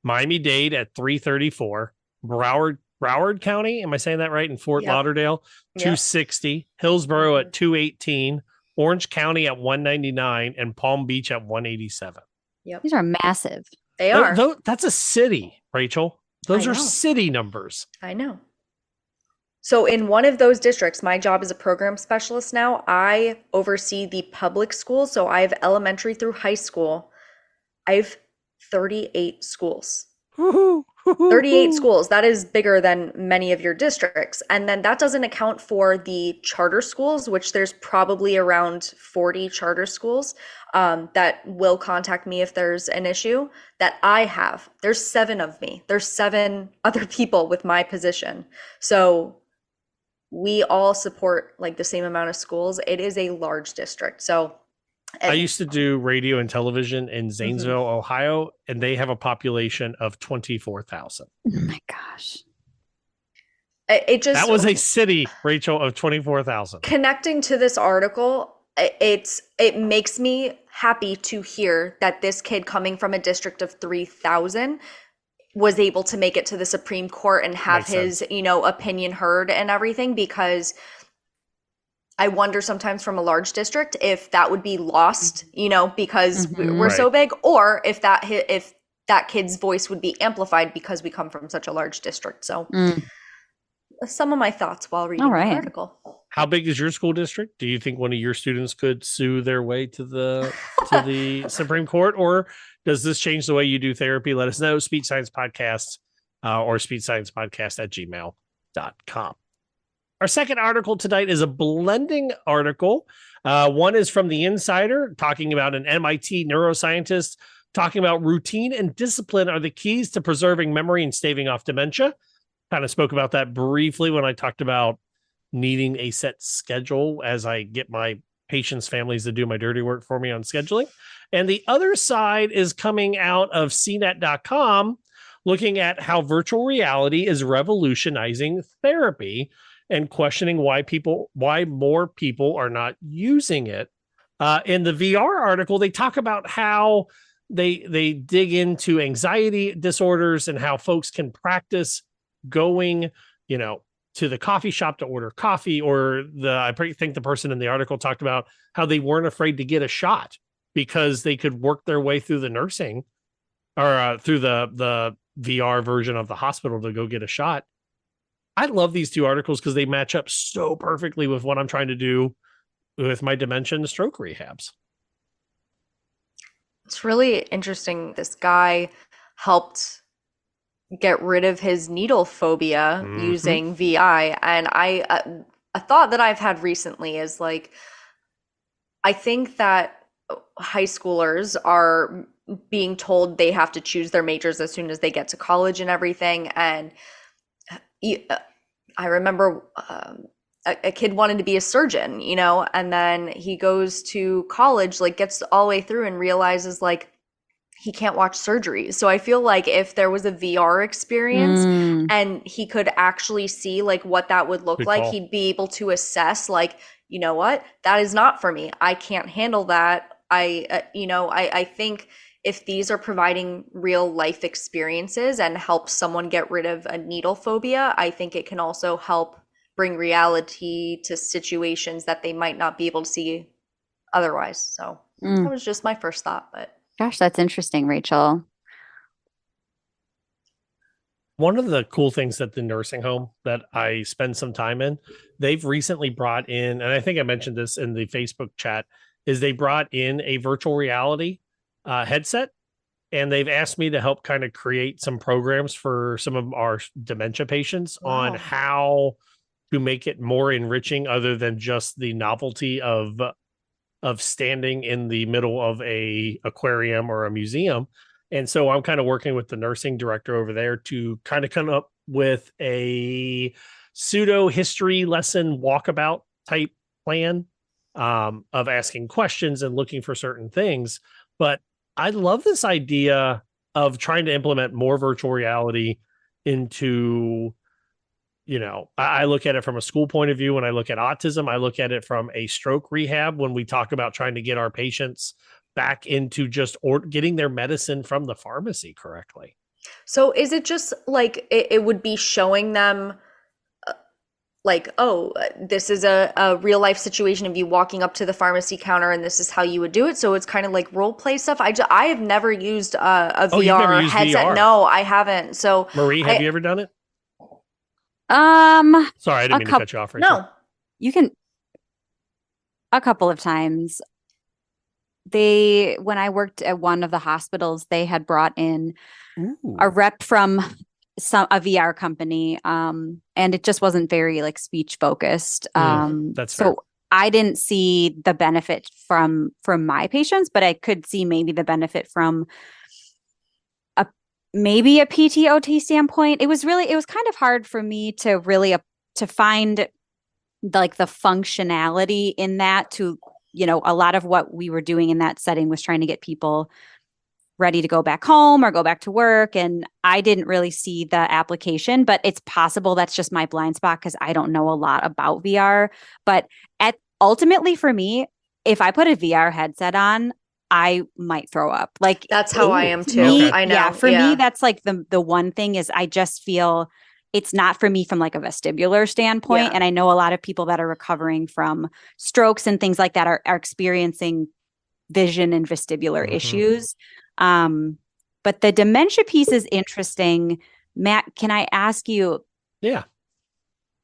Miami-Dade at 334, Broward County, am I saying that right? In Fort Lauderdale, 260, Hillsborough at 218, Orange County at 199, and Palm Beach at 187. Yep. These are massive. They are. That's a city, Rachel. Those are city numbers. I know. So in one of those districts, my job as a program specialist now, I oversee the public schools. So I have elementary through high school. I have 38 schools. Woo-hoo. 38 schools. That is bigger than many of your districts. And then that doesn't account for the charter schools, which there's probably around 40 charter schools that will contact me if there's an issue that I have. There's 7 of me. There's 7 other people with my position. So we all support like the same amount of schools. It is a large district. So I used to do radio and television in Zanesville, Ohio, and they have a population of 24,000. Oh my gosh. That was a city, Rachel, of 24,000. Connecting to this article, it makes me happy to hear that this kid coming from a district of 3,000 was able to make it to the Supreme Court and have his, opinion heard and everything, because I wonder sometimes from a large district if that would be lost, because we're so big, or if that kid's voice would be amplified because we come from such a large district. So some of my thoughts while reading the article. How big is your school district? Do you think one of your students could sue their way to the Supreme Court, or does this change the way you do therapy? Let us know. Speech Science Podcast or speechsciencepodcast@gmail.com. Our second article tonight is a blending article. One is from The Insider, talking about an MIT neuroscientist talking about routine and discipline are the keys to preserving memory and staving off dementia. Kind of spoke about that briefly when I talked about needing a set schedule as I get my patients' families to do my dirty work for me on scheduling. And the other side is coming out of CNET.com, looking at how virtual reality is revolutionizing therapy and questioning why more people are not using it. In the VR article, they talk about how they dig into anxiety disorders and how folks can practice going, to the coffee shop to order coffee, or I think the person in the article talked about how they weren't afraid to get a shot because they could work their way through the nursing or through the VR version of the hospital to go get a shot. I love these two articles because they match up so perfectly with what I'm trying to do with my dementia and stroke rehabs. It's really interesting. This guy helped get rid of his needle phobia using VI. And a thought that I've had recently is like, I think that high schoolers are being told they have to choose their majors as soon as they get to college and everything. And I remember a kid wanted to be a surgeon, and then he goes to college, like gets all the way through and realizes like he can't watch surgeries. So I feel like if there was a VR experience and he could actually see like what that would look like, he'd be able to assess like, you know what, that is not for me. I can't handle that. I think if these are providing real life experiences and help someone get rid of a needle phobia, I think it can also help bring reality to situations that they might not be able to see otherwise. So that was just my first thought, but. Gosh, that's interesting, Rachel. One of the cool things at the nursing home that I spend some time in, they've recently brought in, and I think I mentioned this in the Facebook chat, is they brought in a virtual reality headset, and they've asked me to help kind of create some programs for some of our dementia patients on how to make it more enriching other than just the novelty of standing in the middle of a aquarium or a museum. And so I'm kind of working with the nursing director over there to kind of come up with a pseudo history lesson walkabout type plan of asking questions and looking for certain things. But I love this idea of trying to implement more virtual reality into, I look at it from a school point of view. When I look at autism, I look at it from a stroke rehab when we talk about trying to get our patients back into just getting their medicine from the pharmacy correctly. So is it just like it would be showing them like, oh, this is a real life situation of you walking up to the pharmacy counter and this is how you would do it. So it's kind of like role play stuff. I have never used a VR headset. VR. No, I haven't. So Marie, have you ever done it? Sorry, I didn't mean to cut you off. Rachel. No, you can. A couple of times. When I worked at one of the hospitals, they had brought in a rep from a VR company, and it just wasn't very like speech focused. That's fair. So I didn't see the benefit from my patients, but I could see maybe the benefit from maybe a PTOT standpoint. It was kind of hard for me to really to find like the functionality in that. To, you know, a lot of what we were doing in that setting was trying to get people ready to go back home or go back to work. And I didn't really see the application, but it's possible that's just my blind spot because I don't know a lot about VR. But ultimately for me, if I put a VR headset on, I might throw up. Like, that's how I am too. Me, I know. Yeah, for me, that's like the one thing is I just feel it's not for me from like a vestibular standpoint. And I know a lot of people that are recovering from strokes and things like that are experiencing vision and vestibular issues. But the dementia piece is interesting. Matt, can I ask you? Yeah.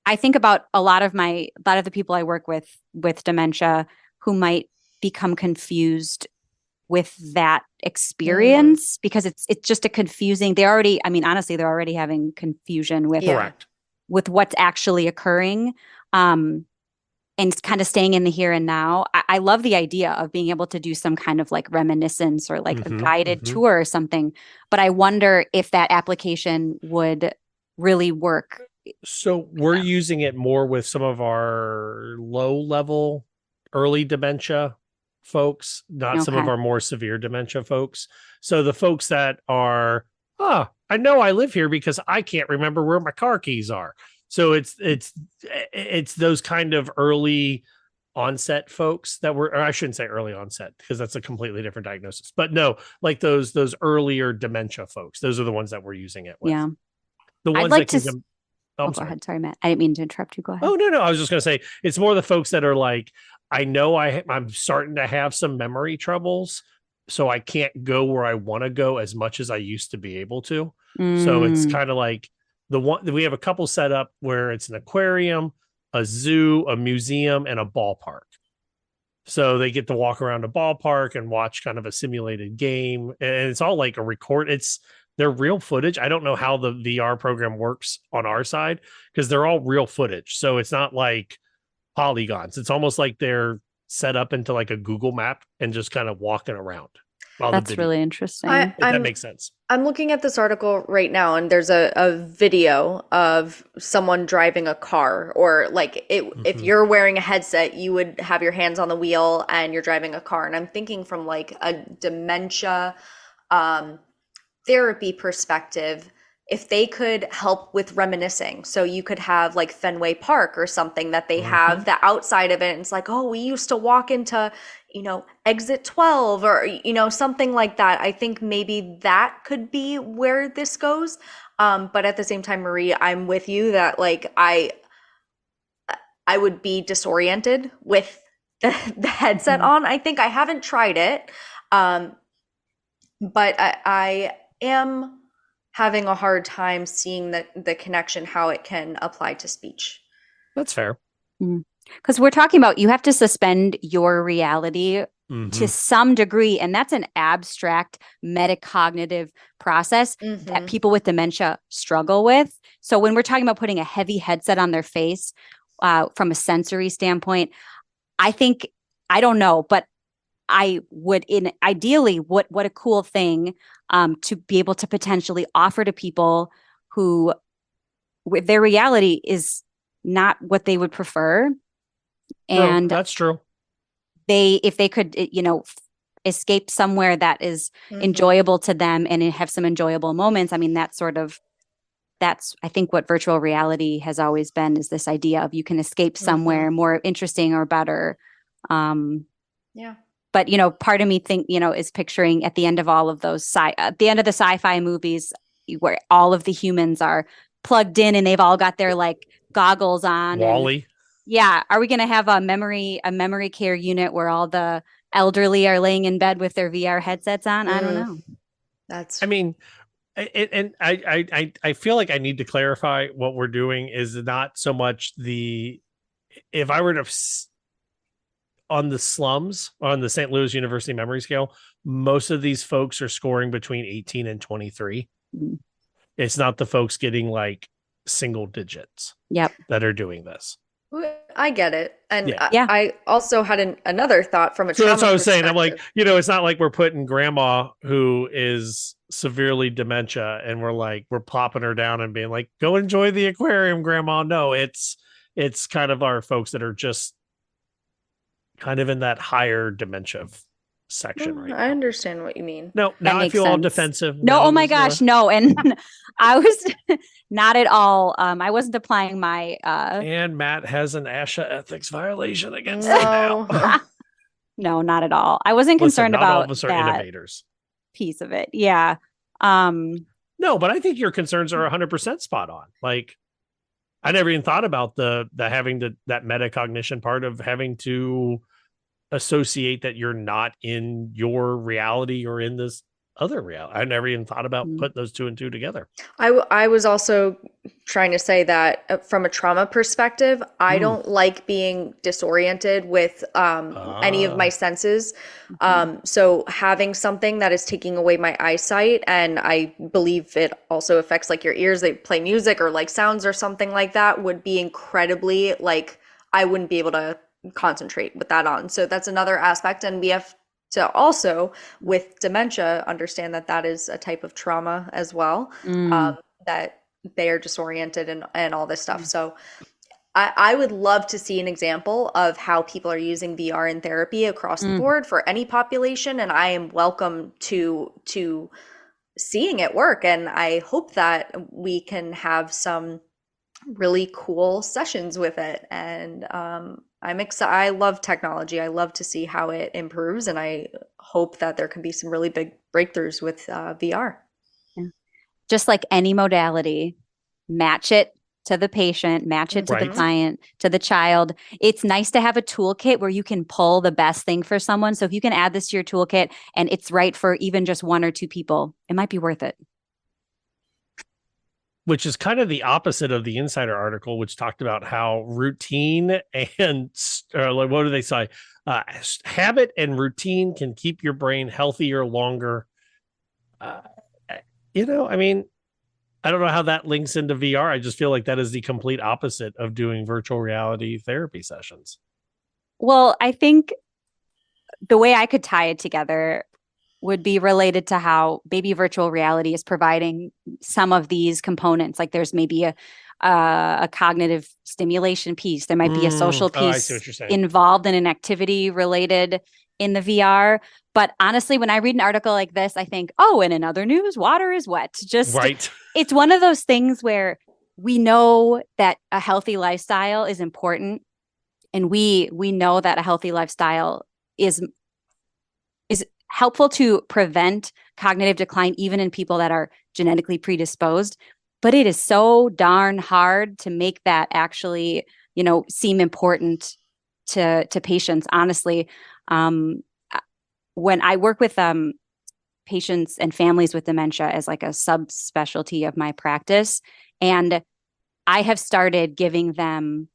I think about a lot of the people I work with dementia who might become confused with that experience because it's just a confusing. Honestly, they're already having confusion with what's actually occurring. And kind of staying in the here and now. I love the idea of being able to do some kind of like reminiscence or like a guided tour or something. But I wonder if that application would really work. So we're using it more with some of our low level early dementia folks, not some of our more severe dementia folks. So the folks that are, I know I live here because I can't remember where my car keys are. So it's those kind of early onset folks that were, or I shouldn't say early onset because that's a completely different diagnosis, but no, like those earlier dementia folks. Those are the ones that we're using it with. Yeah. The ones I'd like that can go ahead. Sorry, Matt. I didn't mean to interrupt you. Go ahead. Oh, no. I was just going to say, it's more the folks that are like, I know I'm starting to have some memory troubles, so I can't go where I want to go as much as I used to be able to. So it's kind of like we have a couple set up where it's an aquarium, a zoo, a museum, and a ballpark. So they get to walk around a ballpark and watch kind of a simulated game. And it's all like a record. They're real footage. I don't know how the VR program works on our side because they're all real footage. So it's not like polygons. It's almost like they're set up into like a Google map and just kind of walking around. That's really interesting. If that makes sense. I'm looking at this article right now, and there's a video of someone driving a car, or like if you're wearing a headset, you would have your hands on the wheel and you're driving a car. And I'm thinking from like a dementia therapy perspective, if they could help with reminiscing. So you could have like Fenway Park or something that they have the outside of it. And it's like, oh, we used to walk into, exit 12 or, something like that. I think maybe that could be where this goes. But at the same time, Marie, I'm with you that like, I would be disoriented with the headset on. I think I haven't tried it. But I am having a hard time seeing the connection, how it can apply to speech. That's fair. Because we're talking about you have to suspend your reality to some degree. And that's an abstract metacognitive process that people with dementia struggle with. So when we're talking about putting a heavy headset on their face from a sensory standpoint, I don't know, but I would ideally, what a cool thing to be able to potentially offer to people who with their reality is not what they would prefer. And that's true. If they could, escape somewhere that is enjoyable to them and have some enjoyable moments. I mean, that's I think what virtual reality has always been, is this idea of you can escape somewhere more interesting or better. Yeah. But, part of me is picturing at the end of all of those at the end of the sci-fi movies where all of the humans are plugged in and they've all got their like goggles on. Wall-E. Yeah. Are we going to have a memory care unit where all the elderly are laying in bed with their VR headsets on? I don't know. I feel like I need to clarify what we're doing is not so much if I were to on the slums, on the St. Louis University memory scale, most of these folks are scoring between 18 and 23. It's not the folks getting like single digits. Yep. That are doing this. I get it. And Yeah. I also had another thought from a trauma that's what I was saying. I'm like, perspective. it's not like we're putting grandma who is severely dementia and we're plopping her down and being like, go enjoy the aquarium, grandma. No, it's kind of our folks that are just kind of in that higher dementia section right I understand what you mean. No, now I feel all defensive. No, Now oh my this is gosh, no. And I was not at all. I wasn't applying my and Matt has an ASHA ethics violation against him now. No, not at all. I wasn't concerned not all about of us are that innovators. piece of it. Yeah. No, but I think your concerns are 100% spot on. Like, I never even thought about the having that metacognition part of having to associate that you're not in your reality or in this other reality. I never even thought about putting those two and two together. I was also trying to say that from a trauma perspective, I don't like being disoriented with any of my senses. So having something that is taking away my eyesight, and I believe it also affects like your ears, they play music or like sounds or something like that, would be incredibly like, I wouldn't be able to concentrate with that on. So that's another aspect. And we have to also, with dementia, understand that that is a type of trauma as well, that they are disoriented and all this stuff. So I would love to see an example of how people are using VR in therapy across the board for any population. And I am welcome to seeing it work. And I hope that we can have some really cool sessions with it. And I'm excited. I love technology. I love to see how it improves, and I hope that there can be some really big breakthroughs with VR. Yeah. Just like any modality, match it to the patient, match it to the client, to the child. It's nice to have a toolkit where you can pull the best thing for someone. So if you can add this to your toolkit and it's right for even just one or two people, it might be worth it. Which is kind of the opposite of the Insider article, which talked about how routine and what do they say? Habit and routine can keep your brain healthier longer. I mean, I don't know how that links into VR. I just feel like that is the complete opposite of doing virtual reality therapy sessions. Well, I think the way I could tie it together would be related to how maybe virtual reality is providing some of these components. Like there's maybe a cognitive stimulation piece. There might be a social piece involved in an activity related in the VR. But honestly, when I read an article like this, I think, oh, and in other news, water is wet. Just It's one of those things where we know that a healthy lifestyle is important. And we know that a healthy lifestyle is helpful to prevent cognitive decline, even in people that are genetically predisposed. But it is so darn hard to make that actually, seem important to patients. Honestly, when I work with patients and families with dementia as like a subspecialty of my practice, and I have started giving them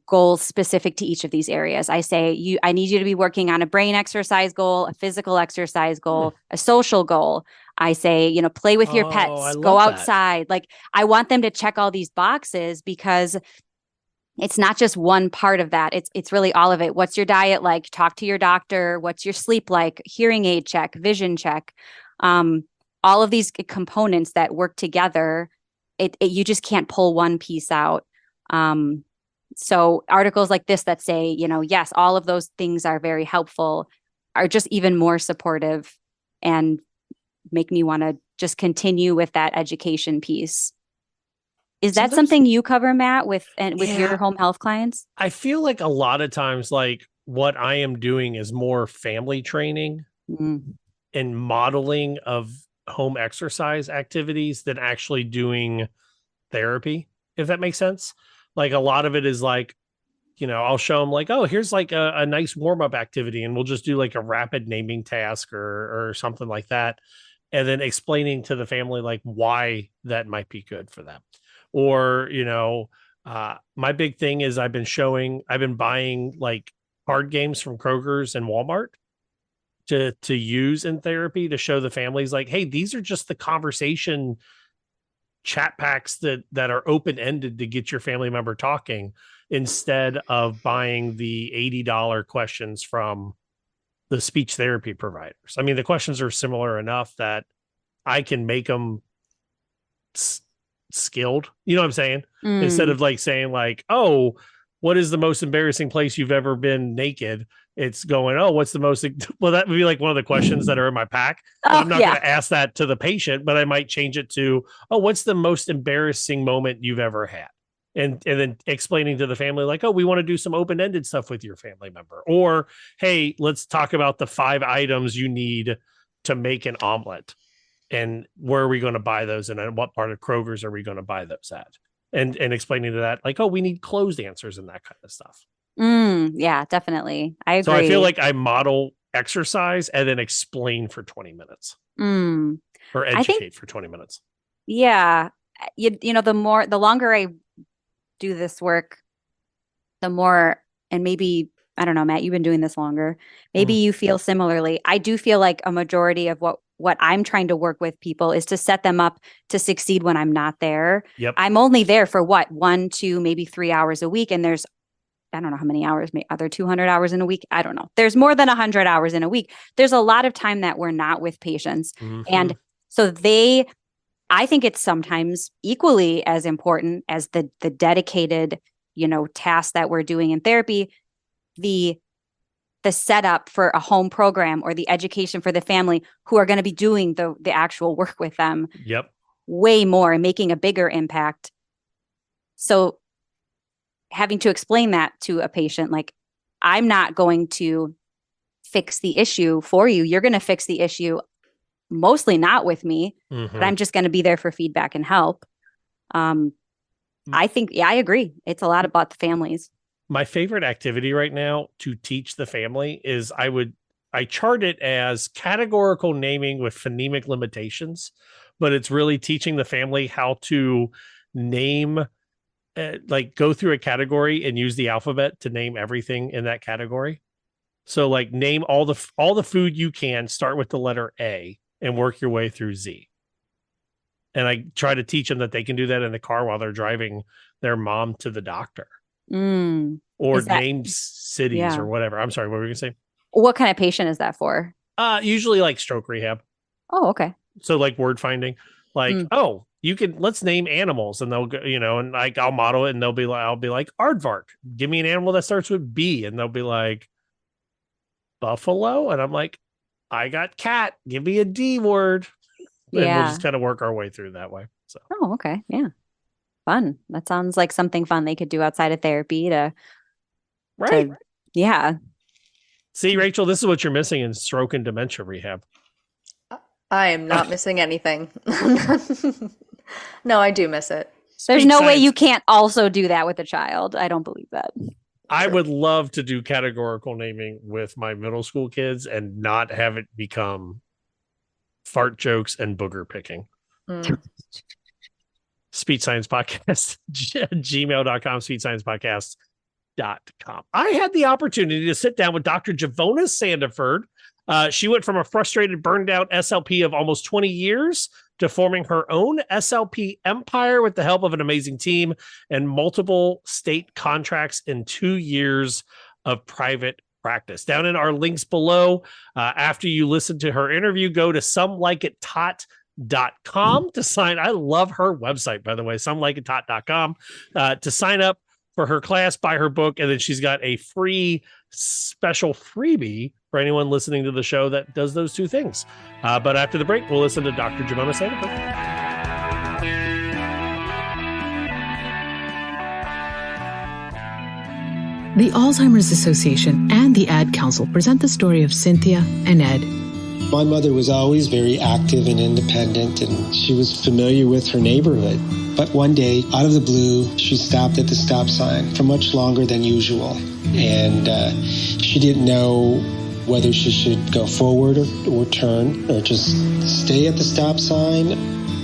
goals specific to each of these areas. I say, I need you to be working on a brain exercise goal, a physical exercise goal, a social goal. I say, play with your pets, go outside. Like I want them to check all these boxes because it's not just one part of that. It's really all of it. What's your diet like? Talk to your doctor. What's your sleep like? Hearing aid check, vision check. All of these components that work together, you just can't pull one piece out. So articles like this that say, yes, all of those things are very helpful, are just even more supportive and make me want to just continue with that education piece. Is that something you cover, Matt, with your home health clients? I feel like a lot of times, like what I am doing is more family training and modeling of home exercise activities than actually doing therapy, if that makes sense. Like a lot of it is like, I'll show them like, oh, here's like a nice warm-up activity, and we'll just do like a rapid naming task or something like that. And then explaining to the family like why that might be good for them. Or, my big thing is I've been buying like card games from Kroger's and Walmart to use in therapy to show the families like, hey, these are just the conversation chat packs that are open-ended to get your family member talking, instead of buying the $80 questions from the speech therapy providers. I mean, the questions are similar enough that I can make them skilled. You know what I'm saying? Instead of like saying like, oh, what is the most embarrassing place you've ever been naked? It's going, oh, what's the most, well, that would be like one of the questions that are in my pack. I'm not going to ask that to the patient, but I might change it to, oh, what's the most embarrassing moment you've ever had? And then explaining to the family like, oh, we want to do some open-ended stuff with your family member. Or, hey, let's talk about the 5 items you need to make an omelet. And where are we going to buy those? And what part of Kroger's are we going to buy those at? And explaining to that, like, oh, we need closed answers and that kind of stuff. Yeah, definitely. I agree. So I feel like I model exercise and then explain for 20 minutes. Or educate for 20 minutes. Yeah. You know, the longer I do this work, the more, and maybe, I don't know, Matt, you've been doing this longer. Maybe you feel similarly. I do feel like a majority of what I'm trying to work with people is to set them up to succeed when I'm not there. Yep. I'm only there for 1, 2, maybe 3 hours a week. And there's, I don't know how many hours, are there 200 hours in a week? I don't know. There's more than 100 hours in a week. There's a lot of time that we're not with patients. And so I think it's sometimes equally as important as the dedicated, task that we're doing in therapy, the setup for a home program or the education for the family who are going to be doing the actual work with them. Yep. Way more and making a bigger impact. So having to explain that to a patient, like, I'm not going to fix the issue for you. You're going to fix the issue, mostly not with me, but I'm just going to be there for feedback and help. I think, I agree. It's a lot about the families. My favorite activity right now to teach the family is I chart it as categorical naming with phonemic limitations, but it's really teaching the family how to name, like go through a category and use the alphabet to name everything in that category. So like name all the food you can, start with the letter A and work your way through Z. And I try to teach them that they can do that in the car while they're driving their mom to the doctor. Or name cities or whatever. I'm sorry, what were you going to say? What kind of patient is that for? Usually like stroke rehab. Oh, okay. So like word finding, like, oh, let's name animals, and they'll go, and like I'll model it, and I'll be like aardvark. Give me an animal that starts with B, and they'll be like buffalo, and I'm like, I got cat. Give me a D word. And we'll just kind of work our way through that way. So. Oh, okay. Yeah. Fun. That sounds like something fun they could do outside of therapy yeah. See, Rachel, this is what you're missing in stroke and dementia rehab. I am not missing anything. No, I do miss it. There's no way you can't also do that with a child. I don't believe that. I would love to do categorical naming with my middle school kids and not have it become fart jokes and booger picking. Speech Science Podcast, gmail.com, speechsciencepodcast.com. I had the opportunity to sit down with Dr. Givonna Sandiford. She went from a frustrated, burned out SLP of almost 20 years to forming her own SLP Empire with the help of an amazing team and multiple state contracts in 2 years of private practice. Down in our links below, after you listen to her interview, go to somelikeittot.com to sign. I love her website, by the way, somelikeittot.com, to sign up for her class, buy her book, and then she's got a free special freebie for anyone listening to the show that does those two things. But after the break, we'll listen to Dr. Givonna Sandiford. The Alzheimer's Association and the Ad Council present the story of Cynthia and Ed. My mother was always very active and independent, and she was familiar with her neighborhood. But one day, out of the blue, she stopped at the stop sign for much longer than usual. And she didn't know whether she should go forward or turn or just stay at the stop sign.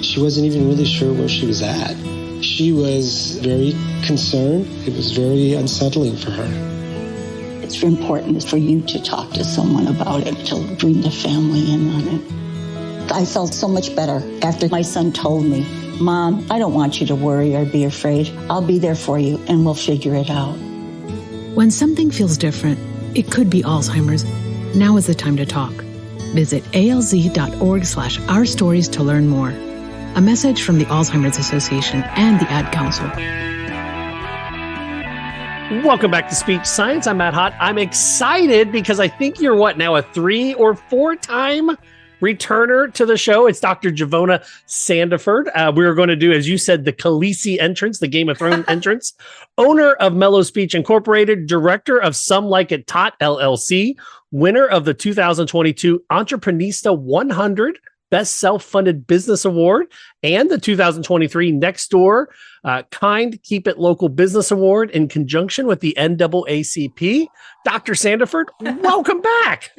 She wasn't even really sure where she was at. She was very concerned. It was very unsettling for her. it's important for you to talk to someone about it, to bring the family in on it. I felt so much better after my son told me, Mom, I don't want you to worry or be afraid. I'll be there for you and we'll figure it out. When something feels different, it could be Alzheimer's. Now is the time to talk. Visit alz.org/ourstories to learn more. A message from the Alzheimer's Association and the Ad Council. Welcome back to Speech Science. I'm Matt Hott. I'm excited because I think you're a 3 or 4 time returner to the show. It's Dr. Givonna Sandiford. We are going to do, as you said, the Khaleesi entrance, the Game of Thrones entrance. Owner of Mellow Speech Incorporated, director of Some Like It Tot LLC, winner of the 2022 Entreprenista 100 Best Self-Funded Business Award, and the 2023 Nextdoor Kind Keep It Local Business Award in conjunction with the NAACP. Dr. Sandiford, welcome back.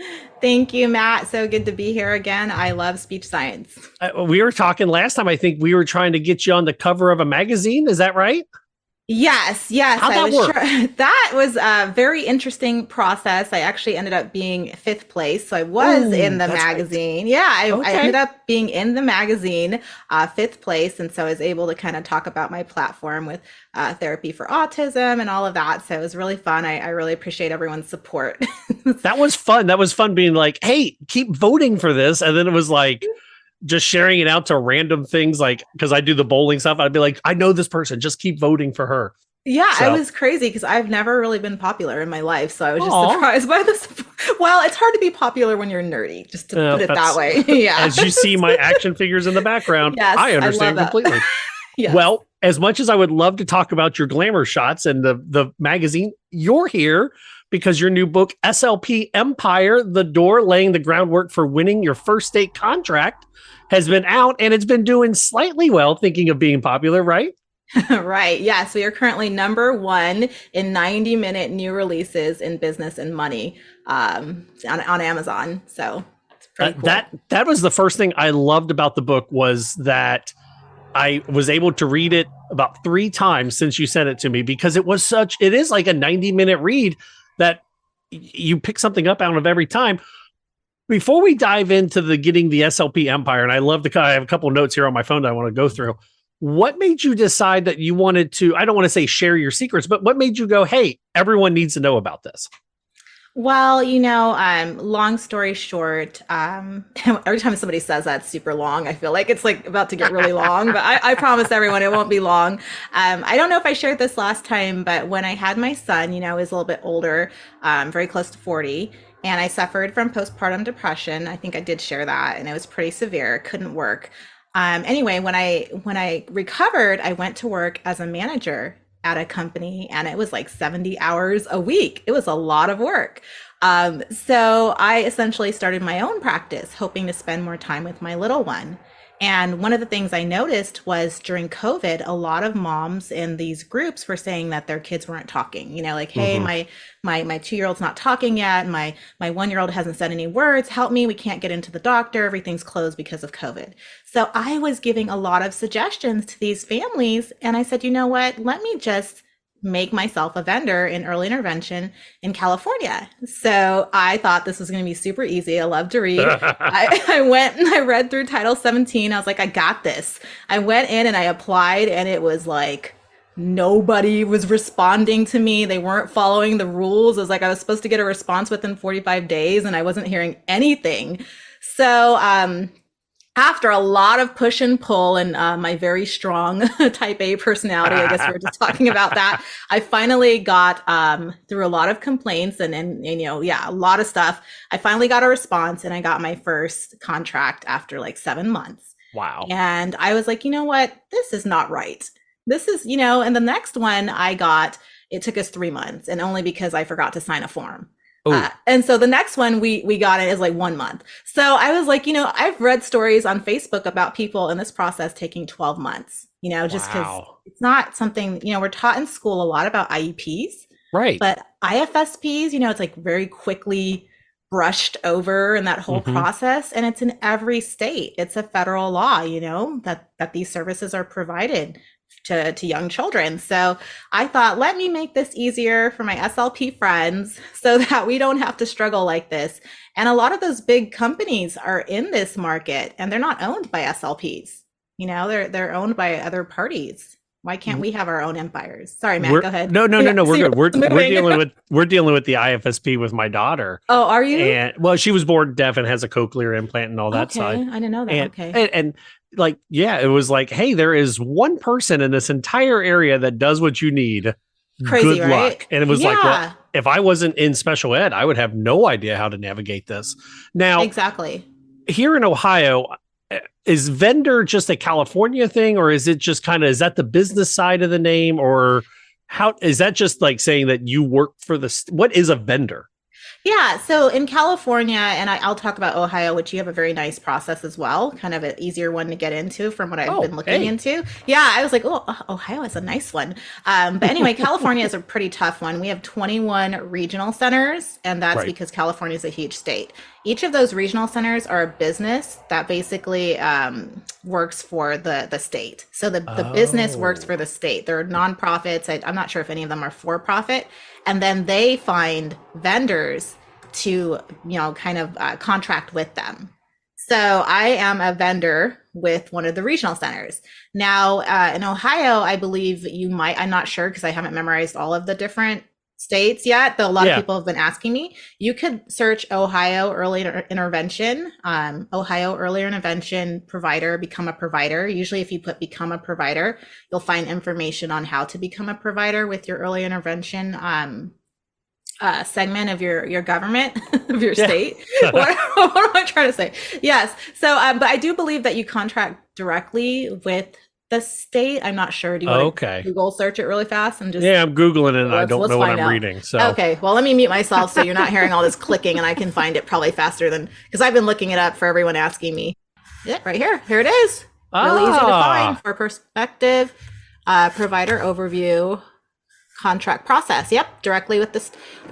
Thank you, Matt. So good to be here again. I love speech science. We were talking last time. I think we were trying to get you on the cover of a magazine. Is that right? Yes. How'd that work? That was a very interesting process. I actually ended up being 5th place. So I was in the magazine. Right. Yeah, I ended up being in the magazine, 5th place. And so I was able to kind of talk about my platform with therapy for autism and all of that. So it was really fun. I really appreciate everyone's support. That was fun. That was fun being like, hey, keep voting for this. And then it was like, just sharing it out to random things, like, because I do the bowling stuff. I'd be like, I know this person, just keep voting for her. Yeah, so. It was crazy because I've never really been popular in my life. So I was just surprised by this. Well, it's hard to be popular when you're nerdy, just to put it that way. Yeah. As you see my action figures in the background, yes, I understand completely. Yes. Well, as much as I would love to talk about your glamour shots and the magazine, you're here because your new book, SLP Empire, The Door, Laying the Groundwork for Winning Your First State Contract, has been out, and it's been doing slightly well, thinking of being popular, right? Right. Yeah. So you're currently #1 in 90-minute new releases in business and money on Amazon. So it's pretty cool. That was the first thing I loved about the book, was that I was able to read it about 3 times since you sent it to me, because it is like a 90-minute read that you pick something up out of every time. Before we dive into getting the SLP Empire, and I have a couple of notes here on my phone that I want to go through. What made you decide that you wanted to, I don't want to say share your secrets, but what made you go, hey, everyone needs to know about this? Well, long story short, every time somebody says that, it's super long. I feel like it's like about to get really long, but I promise everyone it won't be long. I don't know if I shared this last time, but when I had my son, he was a little bit older, very close to 40. And I suffered from postpartum depression. I think I did share that, and it was pretty severe. Couldn't work. Anyway, when I recovered, I went to work as a manager at a company, and it was like 70 hours a week. It was a lot of work. So I essentially started my own practice, hoping to spend more time with my little one. And one of the things I noticed was during COVID, a lot of moms in these groups were saying that their kids weren't talking, like, hey, my 2-year-old's not talking yet. My 1-year-old hasn't said any words. Help me. We can't get into the doctor. Everything's closed because of COVID. So I was giving a lot of suggestions to these families. And I said, you know what, let me just make myself a vendor in early intervention in California. So I thought this was going to be super easy. I love to read. I went and I read through Title 17. I was like, I got this. I went in and I applied, and it was like, nobody was responding to me. They weren't following the rules. It was like I was supposed to get a response within 45 days, and I wasn't hearing anything. So after a lot of push and pull and my very strong type A personality, I guess we were just talking about that, I finally got through a lot of complaints and a lot of stuff. I finally got a response, and I got my first contract after like 7 months. Wow. And I was like, you know what? This is not right. This is, and the next one I got, it took us 3 months, and only because I forgot to sign a form. And so the next one we got it is like 1 month. So I was like, I've read stories on Facebook about people in this process taking 12 months, just because it's not something, we're taught in school a lot about IEPs. Right. But IFSPs, it's like very quickly brushed over in that whole process. And it's in every state. It's a federal law, that these services are provided to young children. So I thought, let me make this easier for my SLP friends so that we don't have to struggle like this. And a lot of those big companies are in this market and they're not owned by SLPs. They're owned by other parties. Why can't we have our own empires? Sorry, Matt, go ahead. No. We're good. We're dealing with the IFSP with my daughter. Oh, are you? And she was born deaf and has a cochlear implant and all that side. I didn't know that. And it was like, hey, there is one person in this entire area that does what you need. Crazy, Good right? luck. And it was like, well, if I wasn't in special ed, I would have no idea how to navigate this. Now, exactly. Here in Ohio, is vendor just a California thing, or is it just is that the business side of the name, or how is that just like saying that you work for what is a vendor? Yeah. So in California, and I'll talk about Ohio, which you have a very nice process as well, kind of an easier one to get into from what I've been looking into. Yeah. I was like, Ohio is a nice one. But anyway, California is a pretty tough one. We have 21 regional centers, and that's because California is a huge state. Each of those regional centers are a business that basically works for the state. So the business works for the state. They're nonprofits. I'm not sure if any of them are for profit. And then they find vendors to, contract with them. So I am a vendor with one of the regional centers. Now, in Ohio, I believe I'm not sure because I haven't memorized all of the different states yet, though a lot of people have been asking me. You could search Ohio early intervention, Ohio early intervention provider, become a provider. Usually if you put become a provider, you'll find information on how to become a provider with your early intervention segment of your government, of your state. What am I trying to say? Yes. So, but I do believe that you contract directly with the state. I'm not sure. Do you want to Google search it really fast and just? Yeah, I'm Googling it and I don't know what I'm reading. So okay, well, let me mute myself so you're not hearing all this clicking and I can find it probably faster than, because I've been looking it up for everyone asking me. Yeah, right here. Here it is. Really easy to find for perspective. Provider overview. Contract process. Yep, directly with this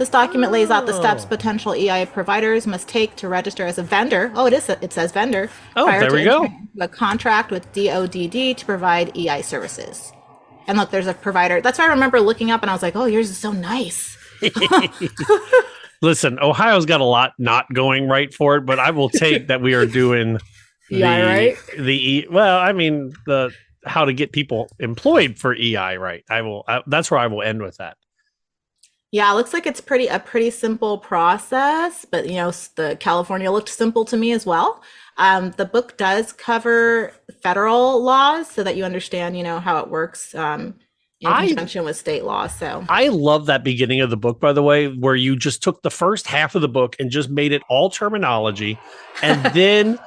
document lays out the steps potential EI providers must take to register as a vendor. Oh, it says vendor. There we go. A contract with DODD to provide EI services. And look, there's a provider. That's why I remember looking up and I was like, oh, yours is so nice. Listen, Ohio's got a lot not going right for it, but I will take that we are doing how to get people employed for EI, right? That's where I will end with that. Yeah, it looks like it's a pretty simple process, but the California looked simple to me as well. The book does cover federal laws so that you understand, how it works in conjunction with state law. So I love that beginning of the book, by the way, where you just took the first half of the book and just made it all terminology, and then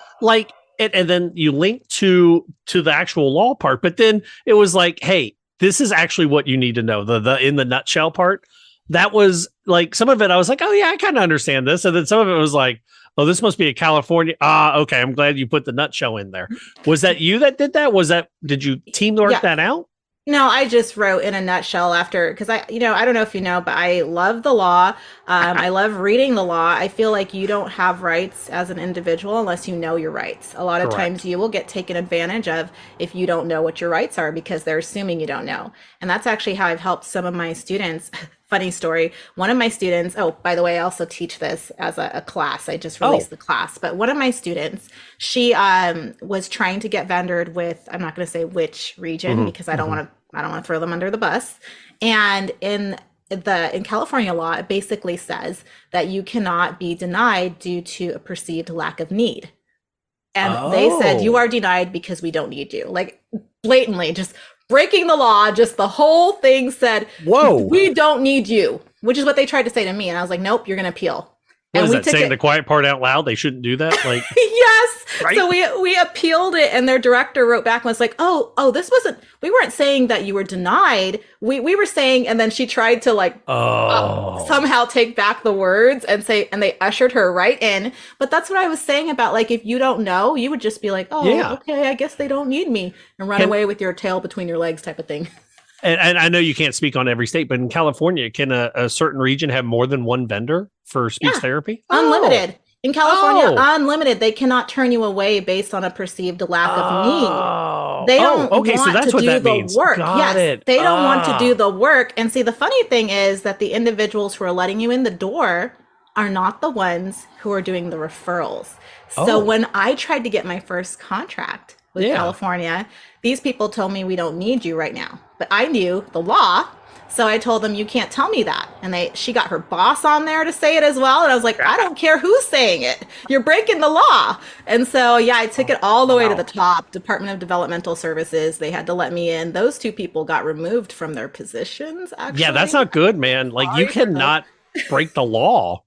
and then you link to the actual law part, but then it was like, hey, this is actually what you need to know. The in the nutshell part, that was like, some of it I was like, oh yeah, I kind of understand this. And then some of it was like, oh, this must be a California. Okay. I'm glad you put the nutshell in there. Was that you that did that? Did you teamwork that out? No, I just wrote in a nutshell because I don't know if you know, but I love the law. I love reading the law. I feel like you don't have rights as an individual unless you know your rights. A lot of times you will get taken advantage of if you don't know what your rights are because they're assuming you don't know. And that's actually how I've helped some of my students. Funny story. One of my students, by the way, I also teach this as a class. I just released the class. But one of my students, she was trying to get vendored with, I'm not going to say which region because I don't want to throw them under the bus. And in California law, it basically says that you cannot be denied due to a perceived lack of need. And they said, you are denied because we don't need you. Like blatantly, just breaking the law, just the whole thing said, whoa, we don't need you, which is what they tried to say to me. And I was like, nope, you're going to appeal. What is that, saying the quiet part out loud? They shouldn't do that? Like yes. Right? So we appealed it, and their director wrote back and was like, oh, this wasn't, we weren't saying that you were denied. We were saying, and then she tried to somehow take back the words and they ushered her right in. But that's what I was saying about, like, if you don't know, you would just be like, okay, I guess they don't need me, and run away with your tail between your legs type of thing. And I know you can't speak on every state, but in California, can a certain region have more than one vendor for speech therapy? Unlimited. In California, unlimited. They cannot turn you away based on a perceived lack of need. They don't want to do the work. They don't want to do the work. And see, the funny thing is that the individuals who are letting you in the door are not the ones who are doing the referrals. So when I tried to get my first contract with California, these people told me we don't need you right now. But I knew the law. So I told them, you can't tell me that. And she got her boss on there to say it as well. And I was like, I don't care who's saying it. You're breaking the law. And so, I took it all the way to the top. Department of Developmental Services. They had to let me in. Those two people got removed from their positions, actually. Yeah, that's not good, man. Like, you cannot break the law.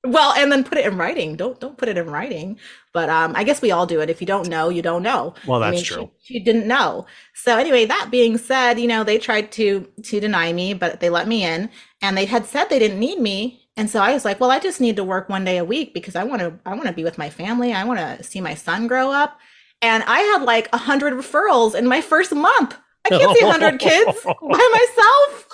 Well, and then put it in writing. Don't put it in writing. But I guess we all do it. If you don't know, you don't know. Well, that's true. She didn't know. So anyway, that being said, they tried to deny me, but they let me in. And they had said they didn't need me. And so I was like, well, I just need to work one day a week because I want to be with my family. I want to see my son grow up. And I had like 100 referrals in my first month. I can't see 100 kids by myself.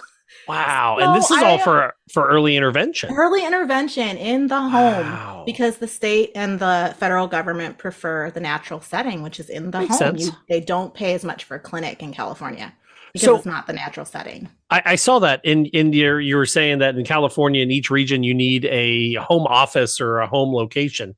Wow. So and this is all for early intervention. Early intervention in the home because the state and the federal government prefer the natural setting, which is in the home. They don't pay as much for a clinic in California because it's not the natural setting. I saw that in you were saying that in California, in each region, you need a home office or a home location.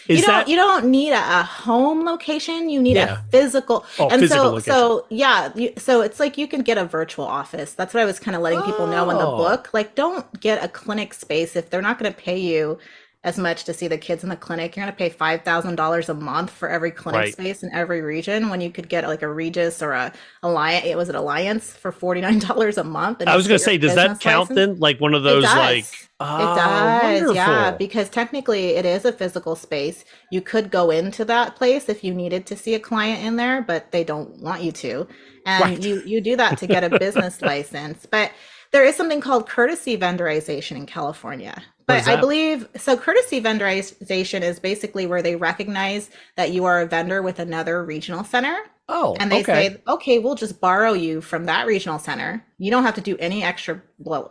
You don't need a home location. You need a physical. Location. So it's like you can get a virtual office. That's what I was kind of letting people know in the book. Like, don't get a clinic space if they're not going to pay you as much to see the kids in the clinic. You're going to pay $5,000 a month for every clinic space in every region when you could get like a Regis or a Alliance. Alliance for $49 a month? And I was going to say, does that count then? Like one of those it does, wonderful. Yeah, because technically it is a physical space. You could go into that place if you needed to see a client in there, but they don't want you to. And you do that to get a business license. But there is something called courtesy vendorization in California. But I believe, so courtesy vendorization is basically where they recognize that you are a vendor with another regional center. And they say, okay, we'll just borrow you from that regional center. You don't have to do any extra,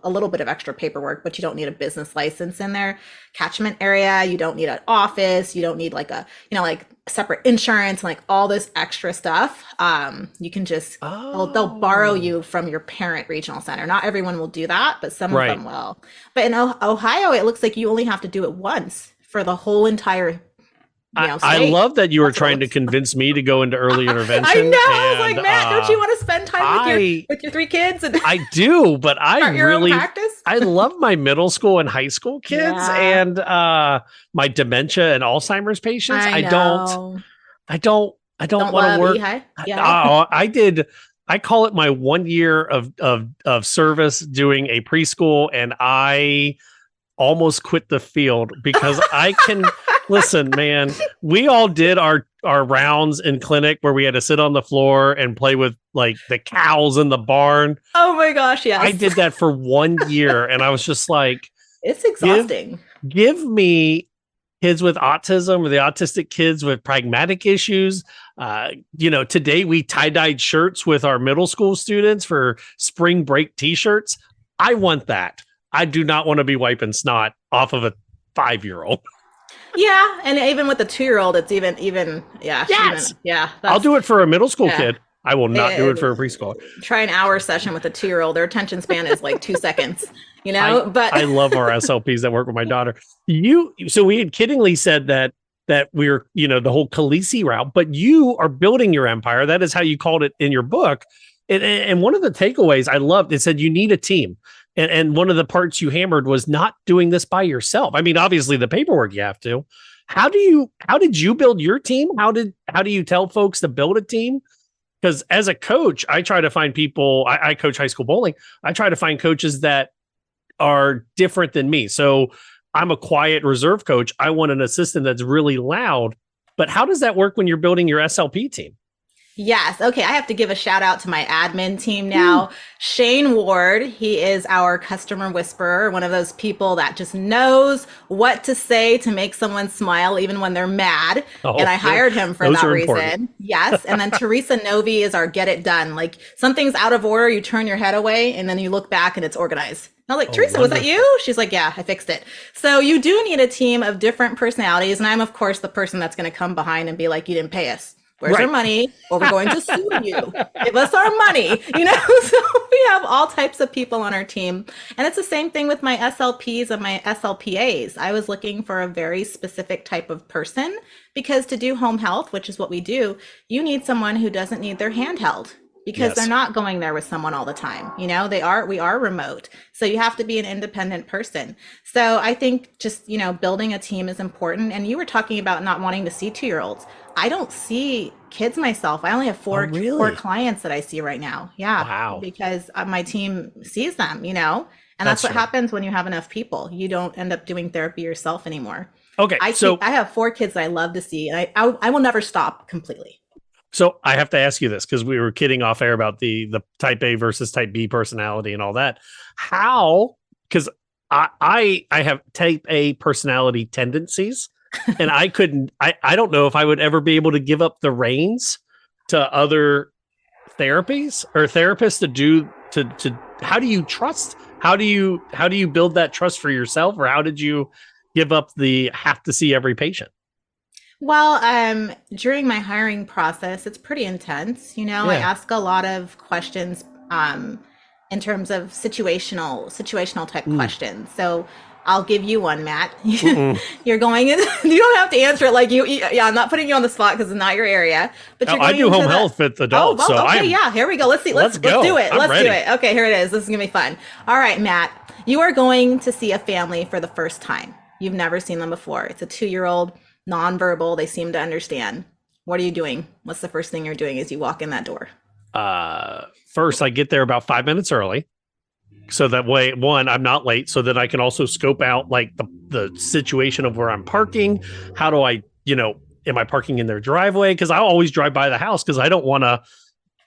a little bit of extra paperwork, but you don't need a business license in their catchment area. You don't need an office. You don't need like like separate insurance, like all this extra stuff. You can just, they'll borrow you from your parent regional center. Not everyone will do that, but some of them will. But in Ohio, it looks like you only have to do it once for the whole entire I love that you were trying to convince me to go into early intervention. I know. I was like, Matt, don't you want to spend time with your 3 kids? And I do, but I really, I love my middle school and high school kids and my dementia and Alzheimer's patients. I don't want to work. I call it my 1 year of service doing a preschool, and I almost quit the field because I can listen, man. We all did our rounds in clinic where we had to sit on the floor and play with like the cows in the barn. Oh my gosh, yes. I did that for 1 year, and I was just like, it's exhausting. Give me kids with autism or the autistic kids with pragmatic issues. Today we tie-dyed shirts with our middle school students for spring break t-shirts. I want that. I do not want to be wiping snot off of a 5-year-old. Yeah, and even with the 2-year-old, it's even yes. I'll do it for a middle school kid. I will not do it for a preschool. Try an hour session with a 2-year-old. Their attention span is like 2 seconds. But I love our SLPs that work with my daughter. So we had kiddingly said that we're the whole Khaleesi route, but you are building your empire. That is how you called it in your book. And one of the takeaways I loved, it said you need a team. And one of the parts you hammered was not doing this by yourself. I mean, obviously the paperwork you have to. How did you build your team? How do you tell folks to build a team? Because as a coach, I try to find people. I coach high school bowling. I try to find coaches that are different than me. So I'm a quiet reserve coach. I want an assistant that's really loud. But how does that work when you're building your SLP team? Yes. Okay. I have to give a shout out to my admin team now. Shane Ward, he is our customer whisperer, one of those people that just knows what to say to make someone smile even when they're mad. And I hired him for that reason. Yes. And then Teresa Novi is our get it done. Like something's out of order, you turn your head away and then you look back and it's organized. I was like, Teresa, was that you? She's like, yeah, I fixed it. So you do need a team of different personalities. And I'm, of course, the person that's going to come behind and be like, you didn't pay us. Where's our money? Or we're going to sue you. Give us our money. You know, so we have all types of people on our team. And it's the same thing with my SLPs and my SLPAs. I was looking for a very specific type of person because to do home health, which is what we do, you need someone who doesn't need their hand held because they're not going there with someone all the time. You know, we are remote. So you have to be an independent person. So I think just, you know, building a team is important. And you were talking about not wanting to see 2-year-olds. I don't see kids myself. I only have four clients that I see right now. Yeah. Wow. Because my team sees them, you know, and that's what happens when you have enough people. You don't end up doing therapy yourself anymore. Okay. I have 4 kids that I love to see, and I will never stop completely. So I have to ask you this because we were kidding off air about the type A versus type B personality and all that. How, because I have type A personality tendencies. And I don't know if I would ever be able to give up the reins to other therapies or therapists to how do you trust? How do you build that trust for yourself? Or how did you give up the have to see every patient? Well, during my hiring process, it's pretty intense. You know, I ask a lot of questions in terms of situational type questions. So I'll give you one, Matt. You're going in. You don't have to answer it like you. Yeah, I'm not putting you on the spot because it's not your area. But you're going I do home health with adults. Oh, okay, yeah. Here we go. Let's see. Let's do it. Let's do it. Okay, here it is. This is gonna be fun. All right, Matt. You are going to see a family for the first time. You've never seen them before. It's a 2-year-old, nonverbal. They seem to understand. What are you doing? What's the first thing you're doing as you walk in that door? First, I get there about 5 minutes early. So that way, one, I'm not late. So that I can also scope out like the situation of where I'm parking. How do I, am I parking in their driveway? Because I always drive by the house because I don't want to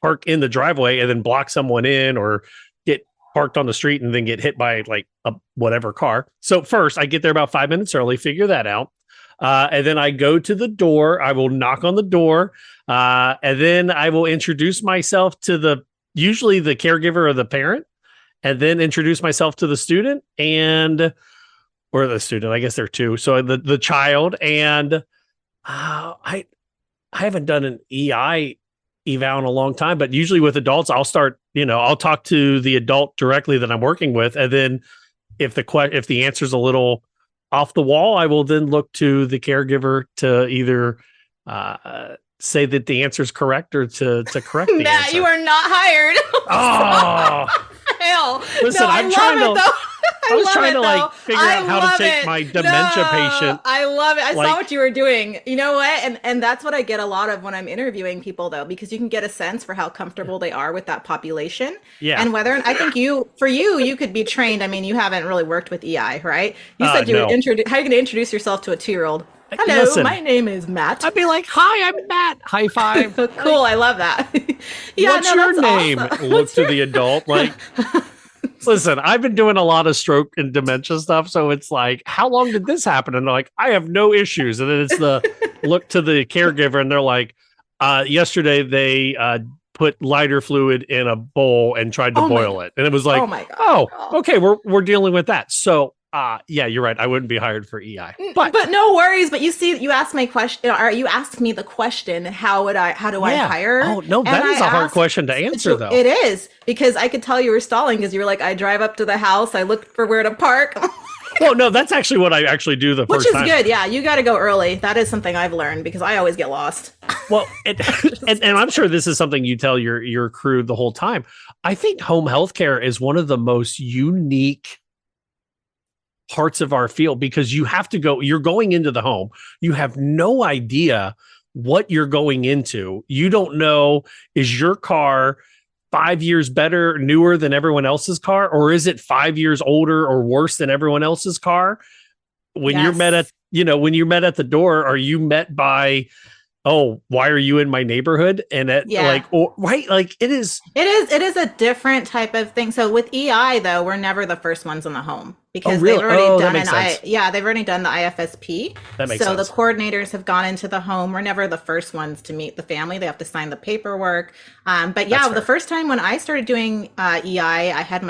park in the driveway and then block someone in or get parked on the street and then get hit by like a whatever car. So first, I get there about 5 minutes early, figure that out. And then I go to the door. I will knock on the door. And then I will introduce myself to usually the caregiver or the parent. And then introduce myself to the student or the student, I guess there are 2. So the child and I haven't done an EI eval in a long time, but usually with adults, I'll start, I'll talk to the adult directly that I'm working with. And then if the answer's a little off the wall, I will then look to the caregiver to either say that the answer is correct or to correct the Matt, answer. You are not hired. Oh. Hell. Listen, no, I'm trying to. I was trying to like figure out how to take my dementia patient. I love it. I saw what you were doing. You know what? And that's what I get a lot of when I'm interviewing people, though, because you can get a sense for how comfortable they are with that population. Yeah. And whether I think you could be trained. I mean, you haven't really worked with EI, right? You said you would introduce. How are you going to introduce yourself to a 2-year-old? Hello, my name is Matt. I'd be like, hi, I'm Matt. High five. Cool. I love that. What's your name? Awesome. Look to the adult. Like, listen, I've been doing a lot of stroke and dementia stuff. So it's like, how long did this happen? And they're like, I have no issues. And then it's the look to the caregiver and they're like, yesterday they put lighter fluid in a bowl and tried to boil it. And it was like, oh my God. Okay, we're dealing with that. So yeah, you're right. I wouldn't be hired for EI. But no worries. But you asked my question, or you asked me the question, how do I hire? Oh, no, that is a hard question to answer, though. It is, because I could tell you were stalling because you were like, I drive up to the house, I look for where to park. Well, no, that's actually what I actually do the first time. Which is good. Yeah, you got to go early. That is something I've learned because I always get lost. Well, and I'm sure this is something you tell your crew the whole time. I think home healthcare is one of the most unique parts of our field because you're going into the home. You have no idea what you're going into. You don't know, is your car 5 years better, newer than everyone else's car? Or is it 5 years older or worse than everyone else's car? When you're met at the door, are you met by oh, why are you in my neighborhood? And it right. Like it is a different type of thing. So with EI though, we're never the first ones in the home because really? they've already done they've already done the IFSP. That makes sense. So the coordinators have gone into the home. We're never the first ones to meet the family. They have to sign the paperwork. But yeah, the first time when I started doing EI, I had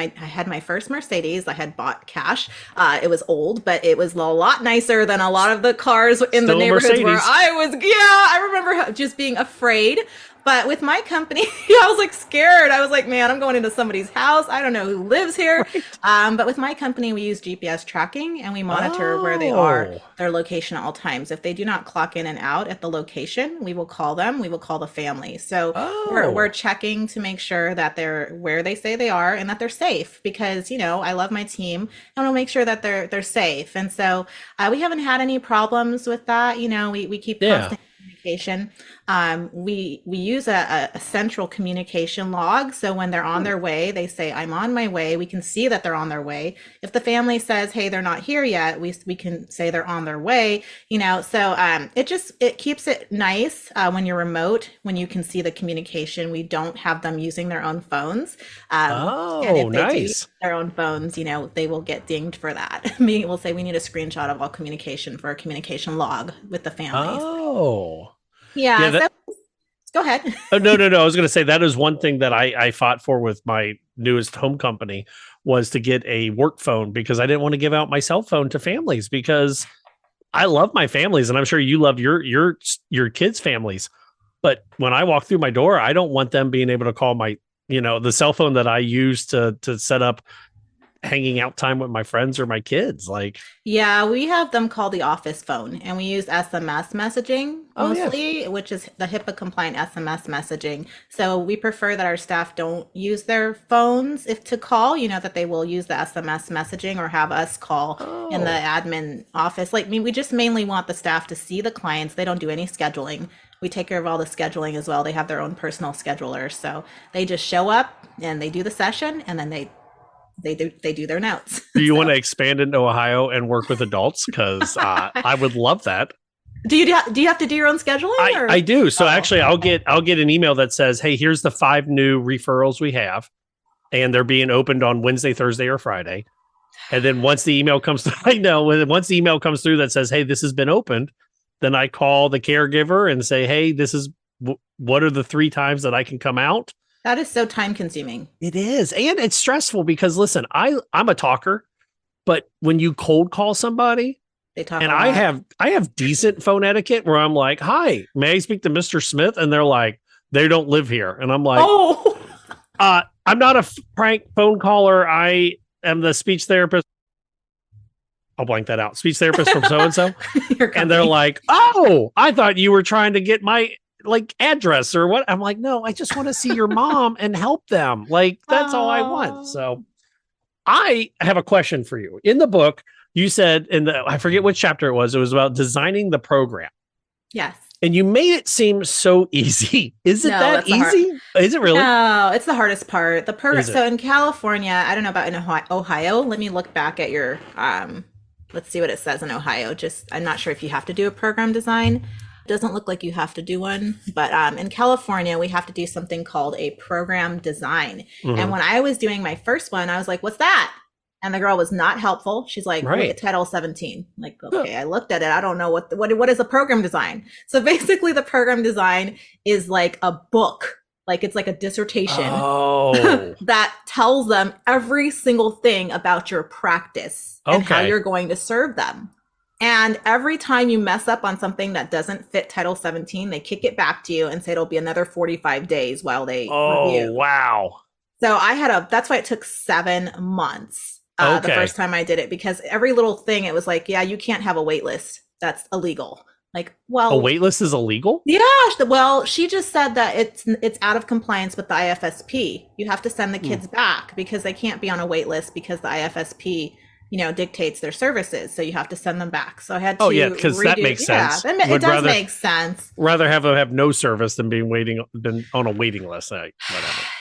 my first Mercedes. I had bought cash. It was old, but it was a lot nicer than a lot of the cars in the neighborhoods where I was. Yeah, I remember just being afraid. But with my company, I was like scared. I was like, man, I'm going into somebody's house. I don't know who lives here. Right. But with my company, we use GPS tracking and we monitor where they are, their location at all times. If they do not clock in and out at the location, we will call them. We will call the family. So we're checking to make sure that they're where they say they are and that they're safe because, you know, I love my team and we'll make sure that they're safe. And so we haven't had any problems with that. You know, we keep constant communication. We use a central communication log. So when they're on their way, they say, I'm on my way. We can see that they're on their way. If the family says, hey, they're not here yet, we can say they're on their way, you know, so it keeps it nice when you're remote, when you can see the communication. We don't have them using their own phones. And if they do use their own phones, you know, they will get dinged for that. We'll say we need a screenshot of all communication for a communication log with the families. Yeah. Go ahead. No. I was going to say that is one thing that I fought for with my newest home company was to get a work phone because I didn't want to give out my cell phone to families because I love my families and I'm sure you love your kids' families. But when I walk through my door, I don't want them being able to call my, you know, the cell phone that I use to set up hanging out time with my friends or my kids. Like, yeah, we have them call the office phone and we use SMS messaging mostly, which is the HIPAA compliant SMS messaging. So we prefer that our staff don't use their phones to call, you know, that they will use the SMS messaging or have us call in the admin office. Like, I mean, we just mainly want the staff to see the clients. They don't do any scheduling. We take care of all the scheduling as well. They have their own personal scheduler. So they just show up and they do the session and then they do their notes. Do you want to expand into Ohio and work with adults? Because I would love that. Do you have to do your own scheduling? I do. So actually, I'll get an email that says, "Hey, here's the 5 new referrals we have, and they're being opened on Wednesday, Thursday, or Friday." And then once the email comes through, once the email comes through that says, "Hey, this has been opened," then I call the caregiver and say, "Hey, this is what are the 3 times that I can come out?" That is so time consuming. It is. And it's stressful because listen, I'm a talker, but when you cold call somebody, they talk and I have decent phone etiquette where I'm like, "Hi, may I speak to Mr. Smith?" And they're like, "They don't live here." And I'm like, I'm not a prank phone caller. I am the speech therapist. I'll blank that out. Speech therapist from so-and-so. And they're like, "Oh, I thought you were trying to get my address or what." I'm like, "No, I just want to see your mom and help them. Like, that's all I want." So I have a question for you. In the book, you said I forget which chapter it was about designing the program. Yes. And you made it seem so easy. Is it that easy? Is it really? No, it's the hardest part. The program. So in California, I don't know about in Ohio. Let me look back at your, let's see what it says in Ohio. I'm not sure if you have to do a program design. Doesn't look like you have to do one, but in California, we have to do something called a program design. Mm-hmm. And when I was doing my first one, I was like, "What's that?" And the girl was not helpful. She's like, "Look at Title 17. Like, okay, I looked at it. I don't know what is a program design. So basically the program design is like a book. Like it's like a dissertation that tells them every single thing about your practice and how you're going to serve them. And every time you mess up on something that doesn't fit Title 17, they kick it back to you and say it'll be another 45 days while they review. Wow. So that's why it took 7 months the first time I did it, because every little thing, it was like, yeah, you can't have a wait list. That's illegal. Like, well, a wait list is illegal? Yeah. Well, she just said that it's out of compliance with the IFSP. You have to send the kids back because they can't be on a wait list because the IFSP dictates their services. So you have to send them back. So I had to because that makes sense. It does make sense. Rather have no service than being on a waiting list. Whatever.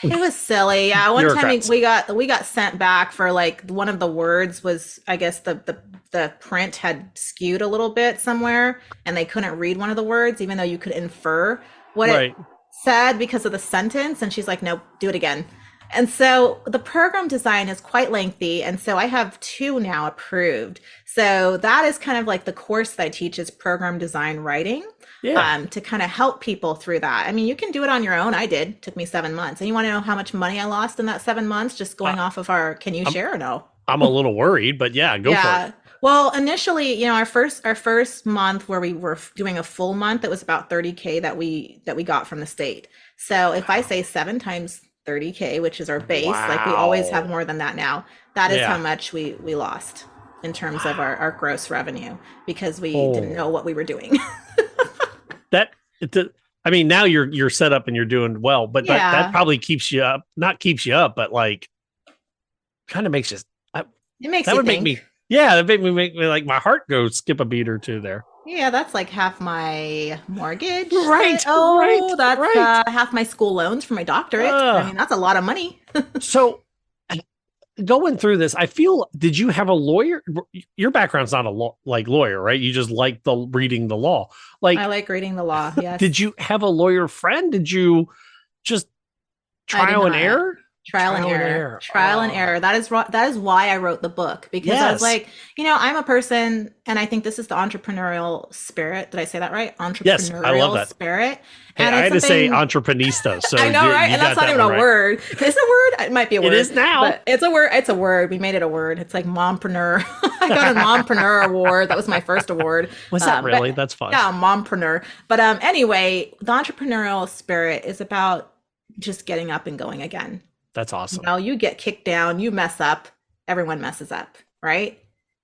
It was silly. Yeah. One time we got sent back for like one of the words was, I guess, the the print had skewed a little bit somewhere and they couldn't read one of the words, even though you could infer what it said because of the sentence. And she's like, nope, do it again. And so the program design is quite lengthy. And so I have 2 now approved. So that is kind of like the course that I teach is program design writing, to kind of help people through that. I mean, you can do it on your own. I did. It took me 7 months. And you want to know how much money I lost in that 7 months just going off of our, can you share or no? I'm a little worried, but yeah, go for it. Well, initially, you know, our first month where we were doing a full month, it was about $30K that we got from the state. So if I say 7 times 30K, which is our base, like we always have more than that now, that is how much we lost in terms of our gross revenue because we didn't know what we were doing. I mean, now you're set up and you're doing well, but that probably keeps you up, not keeps you up, but like kind of makes you, it makes that you would think. make me make me like my heart go skip a beat or two there. Yeah, that's like half my mortgage. That's half my school loans for my doctorate. I mean, that's a lot of money. So going through this, I feel, did you have a lawyer? Your background's not a lawyer, right? You just like reading the law. Like I like reading the law. Yes. Did you have a lawyer friend? Did you just trial and error? Trial and error. That is why I wrote the book, because I was like, you know, I'm a person, and I think this is the entrepreneurial spirit. Did I say that right? Entrepreneurial yes, I love that. Spirit. Hey, and I had to say entreprenista. So I know, right? And that's not even a word. Is it a word? It might be a word. It is now. But it's a word. It's a word. We made it a word. It's like mompreneur. I got a mompreneur award. That was my first award. Was that really? That's fun. Yeah, mompreneur. But anyway, the entrepreneurial spirit is about just getting up and going again. That's awesome. You know, you get kicked down, you mess up, everyone messes up, right?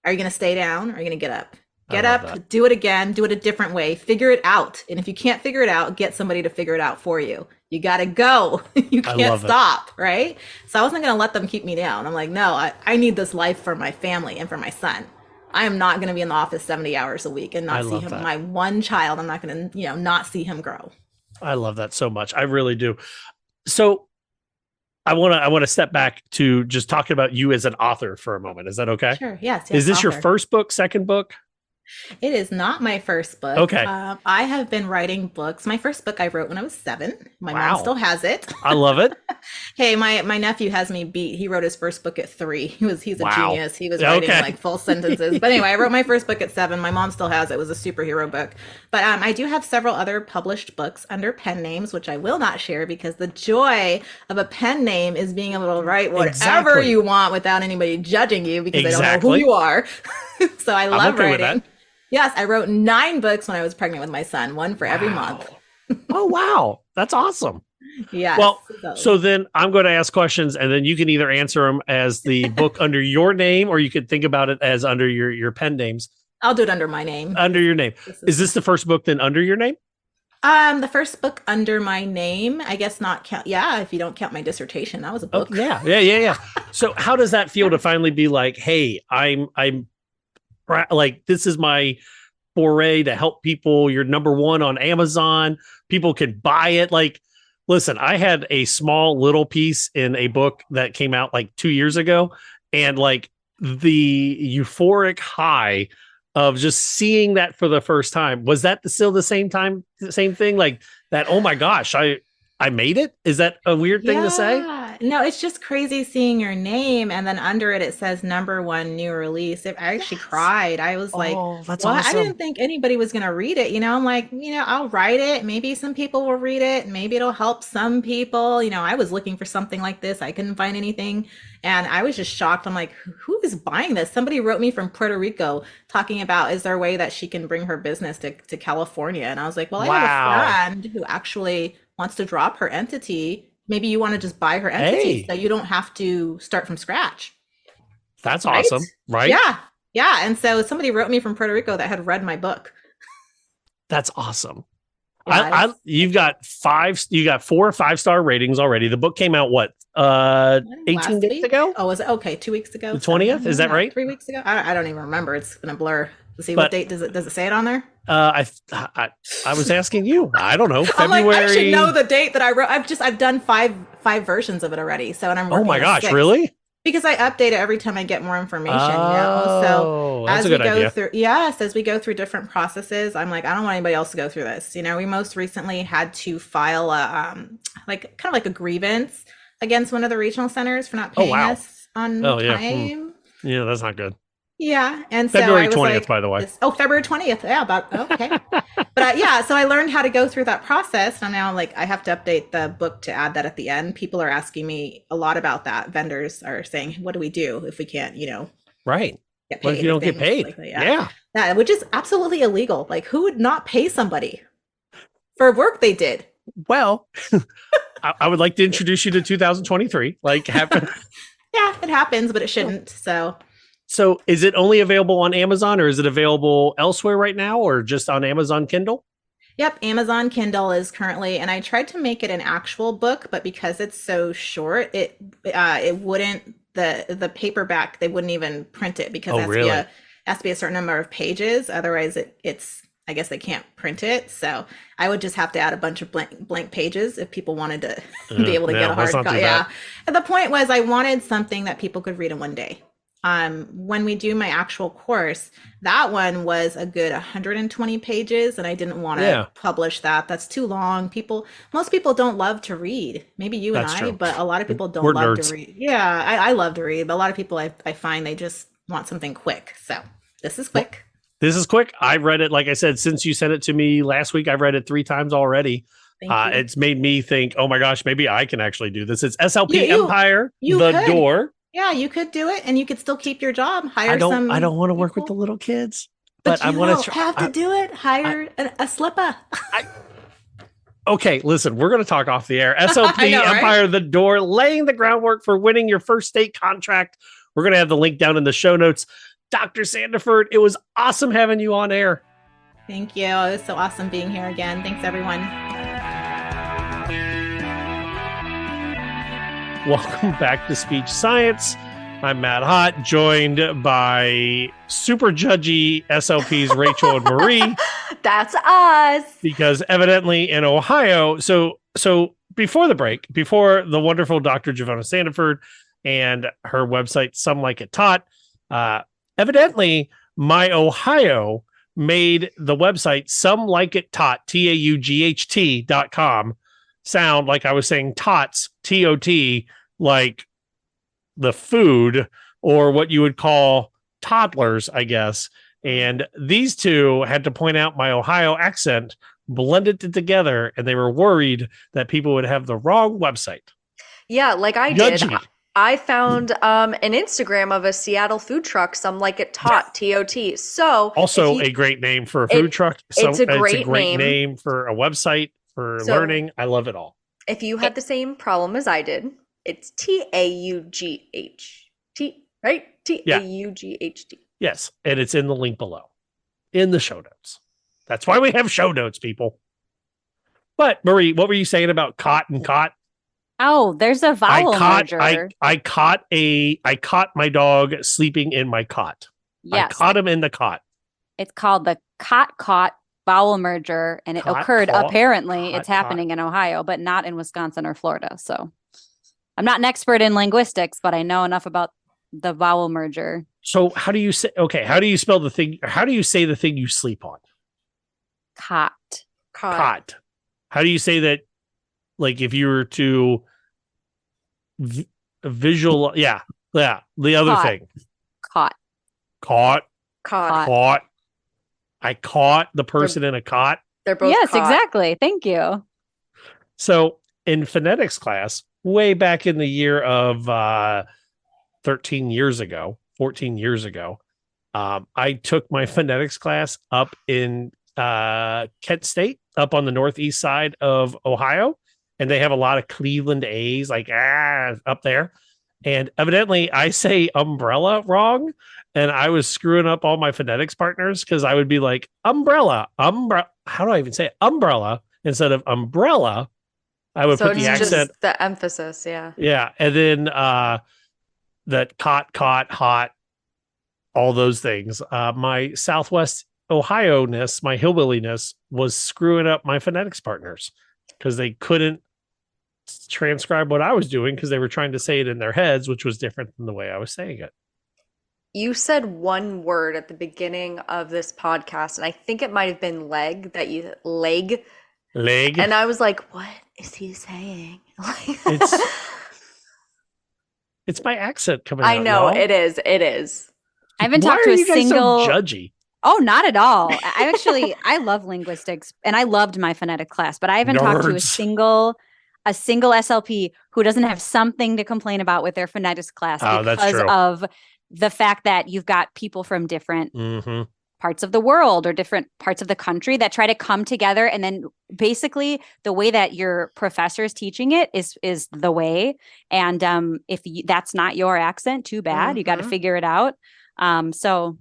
Are you going to stay down? Or are you going to get up? Get up, do it again, do it a different way, figure it out. And if you can't figure it out, get somebody to figure it out for you. You got to go. You can't stop, right? So I wasn't going to let them keep me down. I'm like, no, I need this life for my family and for my son. I am not going to be in the office 70 hours a week and not see him, my one child. I'm not going to, not see him grow. I love that so much. I really do. So I want to step back to just talking about you as an author for a moment. Is that okay? Sure. Yes. Is this your first book, second book? It is not my first book. Okay. I have been writing books. My first book I wrote when I was 7. My mom still has it. I love it. Hey, my nephew has me beat. He wrote his first book at 3. He's a genius. He was writing like full sentences. But anyway, I wrote my first book at 7. My mom still has it. It was a superhero book. But I do have several other published books under pen names, which I will not share because the joy of a pen name is being able to write whatever you want without anybody judging you because they don't know who you are. So I love writing. Yes, I wrote 9 books when I was pregnant with my son, 1 for every month. Oh, wow. That's awesome. Yeah. Well, so then I'm going to ask questions and then you can either answer them as the book under your name or you could think about it as under your pen names. I'll do it under my name. Under your name. Is this the first book then under your name? The first book under my name, I guess not count. Yeah, if you don't count my dissertation, that was a book. Oh, yeah. So how does that feel to finally be like, hey, I'm like, this is my foray to help people. You're number 1 on Amazon. People can buy it. Like, listen, I had a small little piece in a book that came out like 2 years ago. And like the euphoric high of just seeing that for the first time, was that still the same thing? Like that, oh my gosh, I made it? Is that a weird thing to say? No, it's just crazy seeing your name and then under it says number 1 new release. I actually cried. I was like, that's well, awesome. I didn't think anybody was going to read it. I'm like, I'll write it. Maybe some people will read it. Maybe it'll help some people. I was looking for something like this. I couldn't find anything. And I was just shocked. I'm like, who is buying this? Somebody wrote me from Puerto Rico talking about, is there a way that she can bring her business to California? And I was like, well, I have a friend who actually wants to drop her entity. Maybe you want to just buy her entity so you don't have to start from scratch. That's awesome, right? Yeah. And so somebody wrote me from Puerto Rico that had read my book. That's awesome. Yeah, you've got 4 or 5-star ratings already. The book came out 18 days ago? Oh, was it? Okay, 2 weeks ago. The 20th? Is that right? 3 weeks ago? I don't even remember. It's been a blur. Let's see, what date does it say it on there? I was asking you. I don't know. February. Like, I should know the date that I wrote. I've done five versions of it already. So, and I'm working oh my gosh, 6. really? Because I update it every time I get more information, So that's as a we good go idea. through, as we go through different processes, I'm like, I don't want anybody else to go through this. We most recently had to file a like a grievance against one of the regional centers for not paying us on time. Yeah, that's not good. Yeah, and February so I was 20th, like, by the way. February 20th. Yeah, okay. But so I learned how to go through that process. And now, I have to update the book to add that at the end. People are asking me a lot about that. Vendors are saying, "What do we do if we can't, right? Get paid what if you don't get paid? Like that. Yeah, which is absolutely illegal. Who would not pay somebody for work they did? Well, I would like to introduce you to 2023. Yeah, it happens, but it shouldn't. So is it only available on Amazon, or is it available elsewhere right now, or just on Amazon Kindle? Yep, Amazon Kindle is currently, and I tried to make it an actual book, but because it's so short, it wouldn't, the paperback, they wouldn't even print it because it has to be a certain number of pages. Otherwise it's I guess they can't print it. So I would just have to add a bunch of blank pages if people wanted to be able to get a hard copy. Yeah. And the point was I wanted something that people could read in one day. When we do my actual course, that one was a good 120 pages, and I didn't want to publish that. That's too long. Most people don't love to read. Maybe you and I, but a lot of people don't love to read. Yeah, I love to read, but a lot of people I find they just want something quick. So this is quick. This is quick. I've read it, like I said, since you sent it to me last week. I've read it 3 times already. It's made me think, oh my gosh, maybe I can actually do this. It's SLP Empire, The Door. Yeah, you could do it, and you could still keep your job. I don't want to work with the little kids, but I want to have to do it. Hire a slipper. Okay, listen, we're going to talk off the air. SLP Empire, The Door, laying the groundwork for winning your first state contract. We're going to have the link down in the show notes. Dr. Sandiford, it was awesome having you on air. Thank you. It was so awesome being here again. Thanks, everyone. Welcome back to Speech Science. I'm Matt Hott, joined by super judgy SLPs Rachel and Marie. That's us. Because evidently in Ohio, so before the break, before the wonderful Dr. Givonna Sandiford and her website, Some Like It Taught, evidently my Ohio made the website Some Like It Taught, TAUGHT.com, sound like I was saying tots, TOT, like the food, or what you would call toddlers, I guess. And these two had to point out my Ohio accent, blended it together, and they were worried that people would have the wrong website. Yeah, like I did. I found an Instagram of a Seattle food truck, Some Like It Taught, TOT. So also a great name for a food truck. It's a great name for a website for learning. I love it all. If you had the same problem as I did, it's TAUGHT, right? TAUGHT. Yes, and it's in the link below, in the show notes. That's why we have show notes, people. But Marie, what were you saying about cot and cot? Oh, there's a vowel merger. I caught my dog sleeping in my cot. Yes. I caught him in the cot. It's called the cot vowel merger, and it occurred apparently. It's happening in Ohio, but not in Wisconsin or Florida. So I'm not an expert in linguistics, but I know enough about the vowel merger. So how do you say? Okay, how do you spell the thing? How do you say the thing you sleep on? Cot. Cot. How do you say that? Like if you were to visual, the other thing. Caught. I caught the person in a cot. They're both yes, caught. Exactly. Thank you. So in phonetics class, way back in the year of 14 years ago, I took my phonetics class up in Kent State, up on the northeast side of Ohio. And they have a lot of Cleveland A's, like up there. And evidently I say umbrella wrong. And I was screwing up all my phonetics partners because I would be like, umbrella. How do I even say it? Umbrella instead of umbrella. I would put the accent. Just the emphasis, yeah. Yeah. And then that cot, hot, all those things. My Southwest Ohio-ness, my hillbilly-ness was screwing up my phonetics partners because they couldn't transcribe what I was doing because they were trying to say it in their heads, which was different than the way I was saying it. You said one word at the beginning of this podcast, and I think it might have been leg. Leg. And I was like, what is he saying? It's my accent coming out. I know, y'all. it is. It is. I haven't Why talked to are a you guys single so judgy? Oh, not at all. I love linguistics and I loved my phonetic class, but I haven't talked to a single SLP who doesn't have something to complain about with their phonetics class because of the fact that you've got people from different parts of the world or different parts of the country that try to come together. And then basically the way that your professor is teaching it is the way. And if that's not your accent, too bad. You got to figure it out. So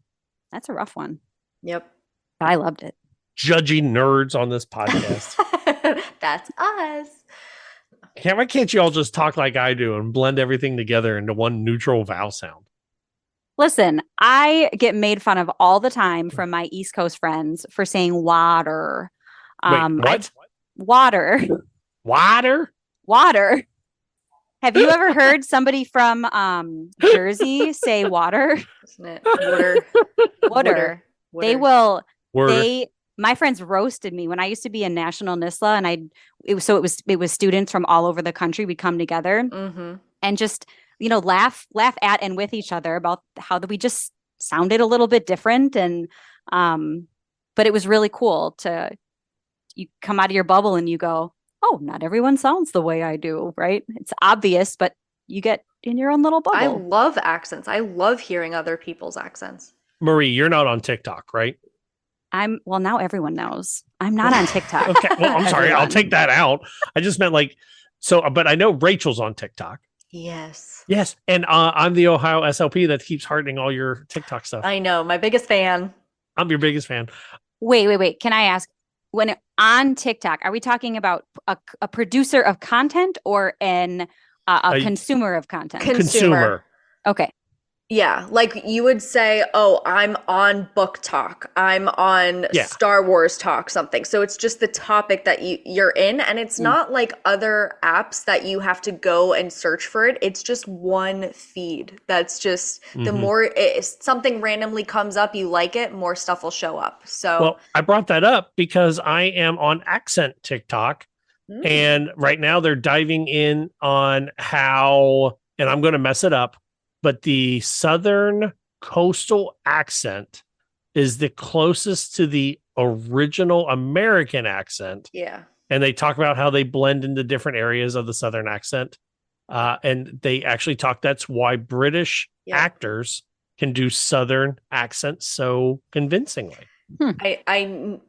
that's a rough one. Yep. But I loved it. Judging nerds on this podcast. That's us. Why can't you all just talk like I do and blend everything together into one neutral vowel sound? Listen, I get made fun of all the time from my East Coast friends for saying water. Wait, what? Water. Water? Water. Have you ever heard somebody from Jersey say water? Isn't it? Water. Water. They will. My friends roasted me when I used to be in National NISLA, and it was students from all over the country. We'd come together and just laugh at and with each other about how we just sounded a little bit different, and but it was really cool you come out of your bubble and you go, oh, not everyone sounds the way I do, right? It's obvious, but you get in your own little bubble. I love accents. I love hearing other people's accents. Marie, you're not on TikTok, right? Well, now everyone knows. I'm not on TikTok. Okay, well, I'm sorry. I'll take that out. I just meant but I know Rachel's on TikTok. Yes. Yes. And I'm the Ohio SLP that keeps heartening all your TikTok stuff. I know. My biggest fan. I'm your biggest fan. Wait. Can I ask, when on TikTok, are we talking about a producer of content or a consumer of content? Consumer. Okay. Yeah, like you would say, oh, I'm on Book Talk. I'm on Star Wars Talk, something. So it's just the topic that you're in. And it's not like other apps that you have to go and search for it. It's just one feed. That's just the more something randomly comes up, you like it, more stuff will show up. So, well, I brought that up because I am on Accent TikTok. And right now they're diving in on how, and I'm going to mess it up, but the Southern coastal accent is the closest to the original American accent. Yeah. And they talk about how they blend into different areas of the Southern accent. And they actually talk, that's why British actors can do Southern accents so convincingly. I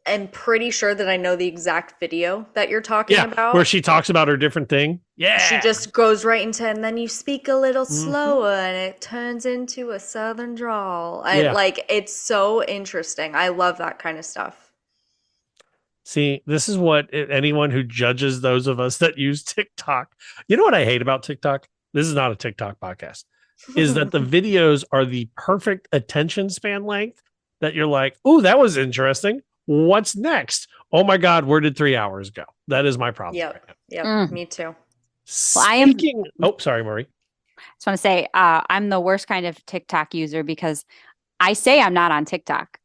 am pretty sure that I know the exact video that you're talking about. Where she talks about her different thing. Yeah. She just goes right into, and then you speak a little slower and it turns into a Southern drawl. It's so interesting. I love that kind of stuff. See, this is what anyone who judges those of us that use TikTok. You know what I hate about TikTok? This is not a TikTok podcast. Is that the videos are the perfect attention span length that you're like, ooh, that was interesting. What's next? Oh my God, where did 3 hours go? That is my problem. Yep. Me too. Well, sorry, Marie. I just want to say I'm the worst kind of TikTok user because I say I'm not on TikTok,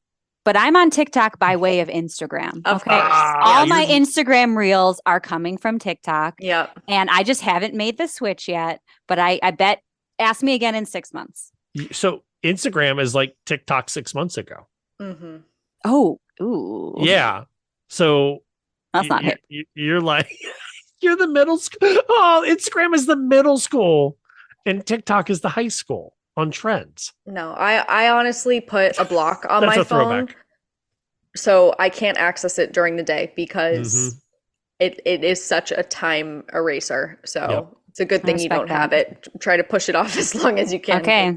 but I'm on TikTok by way of Instagram. Of course. All my Instagram reels are coming from TikTok. Yep. And I just haven't made the switch yet, but I bet, ask me again in 6 months. So Instagram is like TikTok 6 months ago. Oh, ooh. Yeah. So that's not hip. You're like, you're the middle school. Oh, Instagram is the middle school and TikTok is the high school on trends. No, I honestly put a block on That's my a phone. throwback. So I can't access it during the day because it is such a time eraser. So it's a good thing you don't have it. Try to push it off as long as you can. Okay.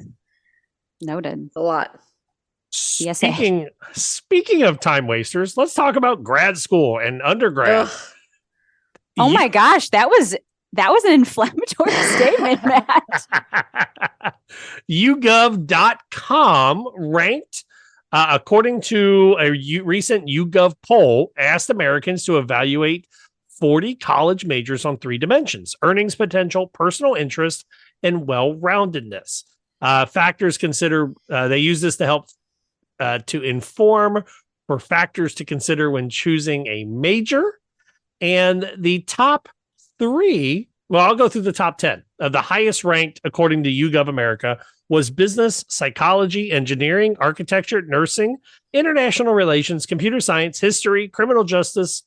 Noted. A lot. Speaking of time wasters, let's talk about grad school and undergrad. Oh my gosh, that was an inflammatory statement, Matt. YouGov.com ranked, according to a recent YouGov poll, asked Americans to evaluate 40 college majors on 3 dimensions: earnings potential, personal interest, and well-roundedness. Factors consider, they use this to help to inform for factors to consider when choosing a major. And the top 3, well, I'll go through the top 10. The highest ranked, according to YouGov America, was business, psychology, engineering, architecture, nursing, international relations, computer science, history, criminal justice,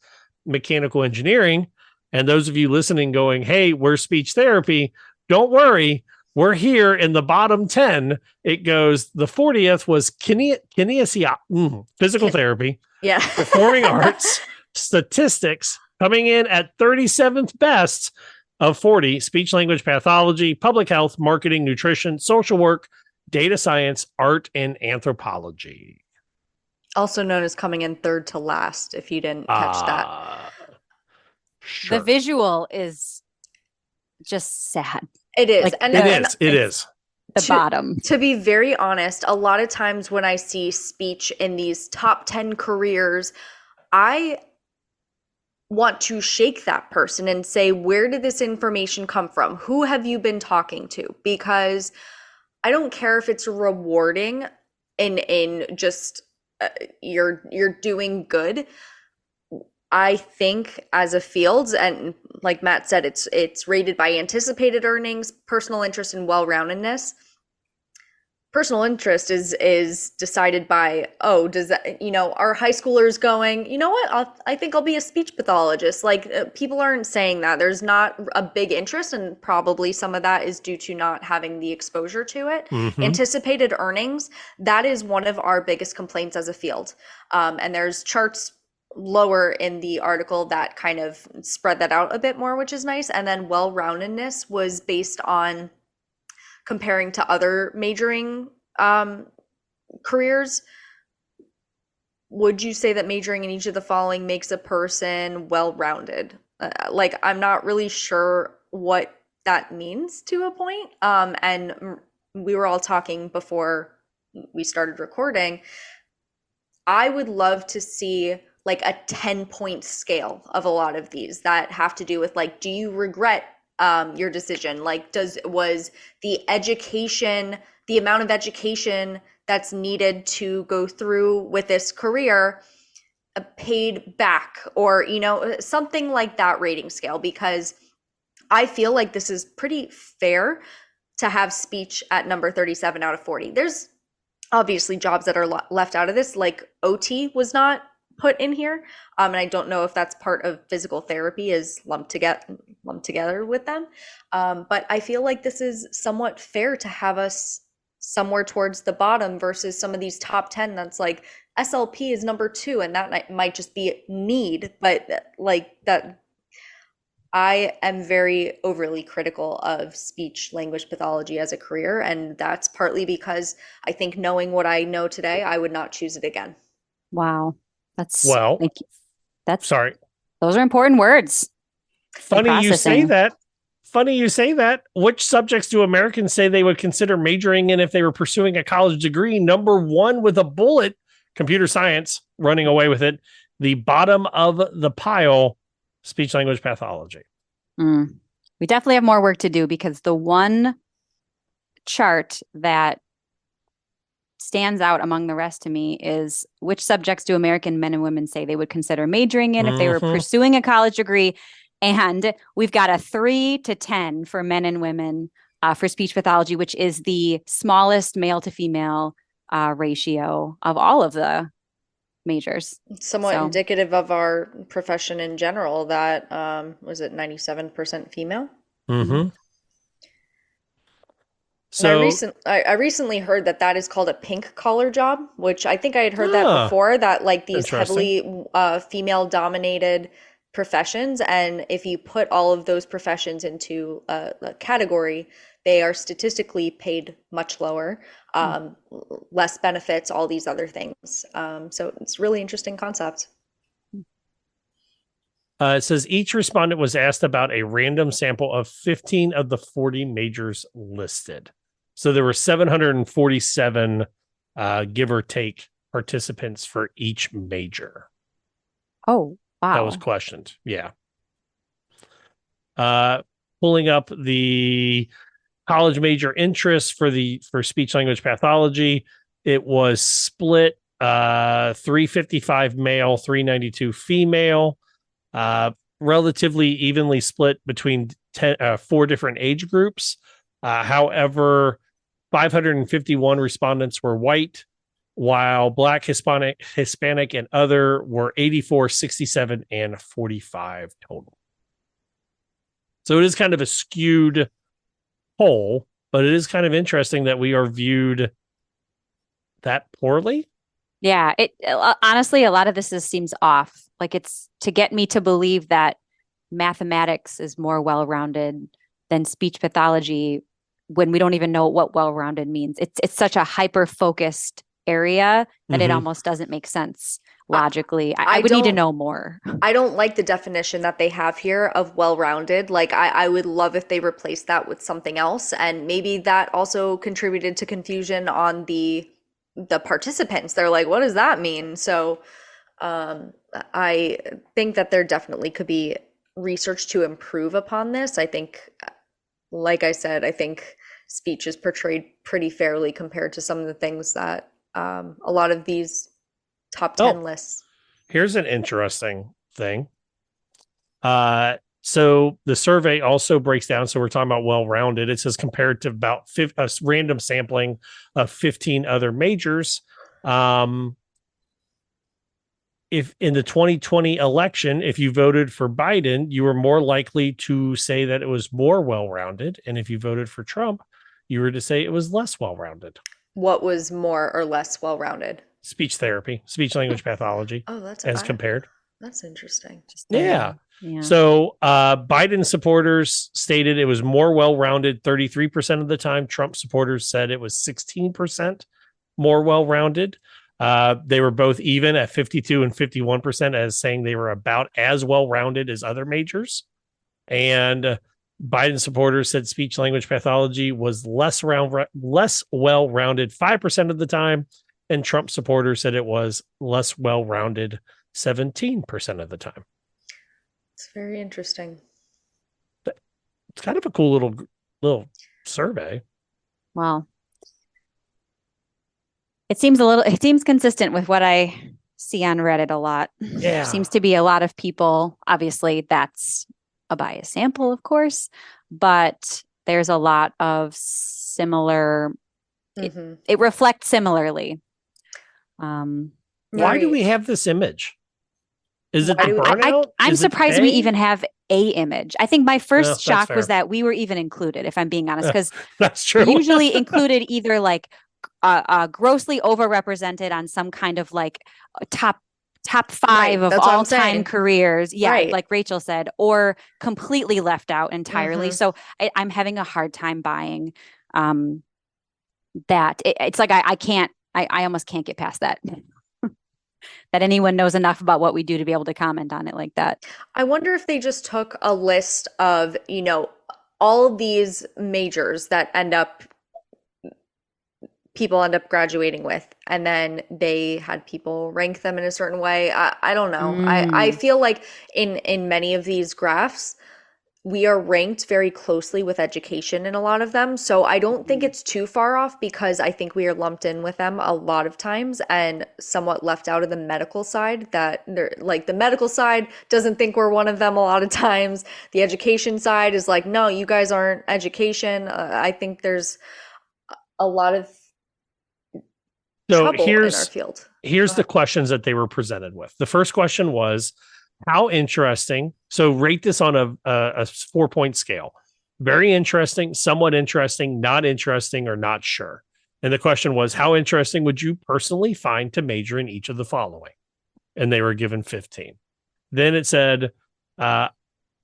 mechanical engineering. And those of you listening going, hey, we're speech therapy, don't worry. We're here in the bottom 10. It goes, the 40th was physical therapy, performing arts, statistics, coming in at 37th best of 40, speech language pathology, public health, marketing, nutrition, social work, data science, art, and anthropology. Also known as coming in third to last, if you didn't catch that. Sure. The visual is just sad. It is. Like, it is. The bottom. To be very honest, a lot of times when I see speech in these top 10 careers, I want to shake that person and say, where did this information come from? Who have you been talking to? Because I don't care if it's rewarding in just you're doing good. I think as a field, and like Matt said, it's rated by anticipated earnings, personal interest, and well-roundedness. Personal interest is decided by, does that, are high schoolers going, you know what, I think I'll be a speech pathologist. Like, people aren't saying that. There's not a big interest, and probably some of that is due to not having the exposure to it. Mm-hmm. Anticipated earnings, that is one of our biggest complaints as a field. And there's charts lower in the article that kind of spread that out a bit more, which is nice. And then well-roundedness was based on comparing to other majoring careers. Would you say that majoring in each of the following makes a person well-rounded? I'm not really sure what that means to a point. And we were all talking before we started recording. I would love to see like a 10-point scale of a lot of these that have to do with like, do you regret your decision? Like, was the education, the amount of education that's needed to go through with this career paid back, or, something like that rating scale? Because I feel like this is pretty fair to have speech at number 37 out of 40. There's obviously jobs that are left out of this, like OT was not put in here. And I don't know if that's part of physical therapy is lumped together with them. But I feel like this is somewhat fair to have us somewhere towards the bottom versus some of these top 10 that's like SLP is number 2, and that might just be need, but like that. I am very overly critical of speech language pathology as a career, and that's partly because I think knowing what I know today, I would not choose it again. Wow. Sorry. Those are important words. Funny you say that. Which subjects do Americans say they would consider majoring in if they were pursuing a college degree? Number 1 with a bullet, computer science, running away with it. The bottom of the pile, speech language pathology. We definitely have more work to do, because the one chart that stands out among the rest to me is which subjects do American men and women say they would consider majoring in if they were pursuing a college degree. And we've got a 3 to 10 for men and women for speech pathology, which is the smallest male to female ratio of all of the majors. Somewhat indicative of our profession in general, that was it 97% female? Mm-hmm. So I recently heard that is called a pink collar job, which I think I had heard that before, that like these heavily female dominated professions, and if you put all of those professions into a category, they are statistically paid much lower, less benefits, all these other things. So it's really interesting concept. It says each respondent was asked about a random sample of 15 of the 40 majors listed. So there were 747, give or take, participants for each major. Oh, wow. That was questioned. Yeah. Pulling up the college major interest for speech language pathology, it was split 355 male, 392 female, relatively evenly split between 4 different age groups. However, 551 respondents were white, while Black, Hispanic, and other were 84, 67, and 45 total. So it is kind of a skewed poll, but it is kind of interesting that we are viewed that poorly. Yeah, it honestly, a lot of this seems off. Like, it's to get me to believe that mathematics is more well-rounded than speech pathology when we don't even know what well-rounded means. It's such a hyper-focused area that it almost doesn't make sense logically. I would need to know more. I don't like the definition that they have here of well-rounded. Like, I would love if they replaced that with something else, and maybe that also contributed to confusion on the participants. They're like, what does that mean? So I think that there definitely could be research to improve upon this. I think, like I said, I think speech is portrayed pretty fairly compared to some of the things that a lot of these top 10 lists. Here's an interesting thing. So the survey also breaks down. So we're talking about well-rounded. It says compared to about a random sampling of 15 other majors. If in the 2020 election, if you voted for Biden, you were more likely to say that it was more well-rounded. And if you voted for Trump, you were to say it was less well-rounded. What was more or less well-rounded? Speech therapy, speech language pathology. Oh, that's as compared. That's interesting. Yeah. So Biden supporters stated it was more well-rounded 33% of the time. Trump supporters said it was 16% more well-rounded. They were both even at 52 and 51% as saying they were about as well-rounded as other majors. And Biden supporters said speech language pathology was less well-rounded 5% of the time. And Trump supporters said it was less well-rounded 17% of the time. It's very interesting. It's kind of a cool little survey. Well, it seems consistent with what I see on Reddit a lot. Yeah. There seems to be a lot of people, obviously that's a biased sample, of course, but there's a lot of similar, it reflects similarly. Why do we have this image? Is it the burnout? I'm surprised we even have a image. I think my first shock was that we were even included, if I'm being honest, because that's true. Usually included either like grossly overrepresented on some kind of like top 5 of all time careers. Yeah, like Rachel said, or completely left out entirely. So I'm having a hard time buying that. It's like I almost can't get past that. That anyone knows enough about what we do to be able to comment on it like that. I wonder if they just took a list of, all of these majors that people end up graduating with, and then they had people rank them in a certain way. I don't know. I feel like in many of these graphs, we are ranked very closely with education in a lot of them. So I don't think it's too far off, because I think we are lumped in with them a lot of times and somewhat left out of the medical side, that they're like the medical side doesn't think we're one of them a lot of times. The education side is like, no, you guys aren't education. I think there's a lot of trouble in our field. Here's the questions that they were presented with. The first question was, how interesting. So rate this on a 4-point scale. Very interesting, somewhat interesting, not interesting, or not sure. And the question was, how interesting would you personally find to major in each of the following? And they were given 15. Then it said,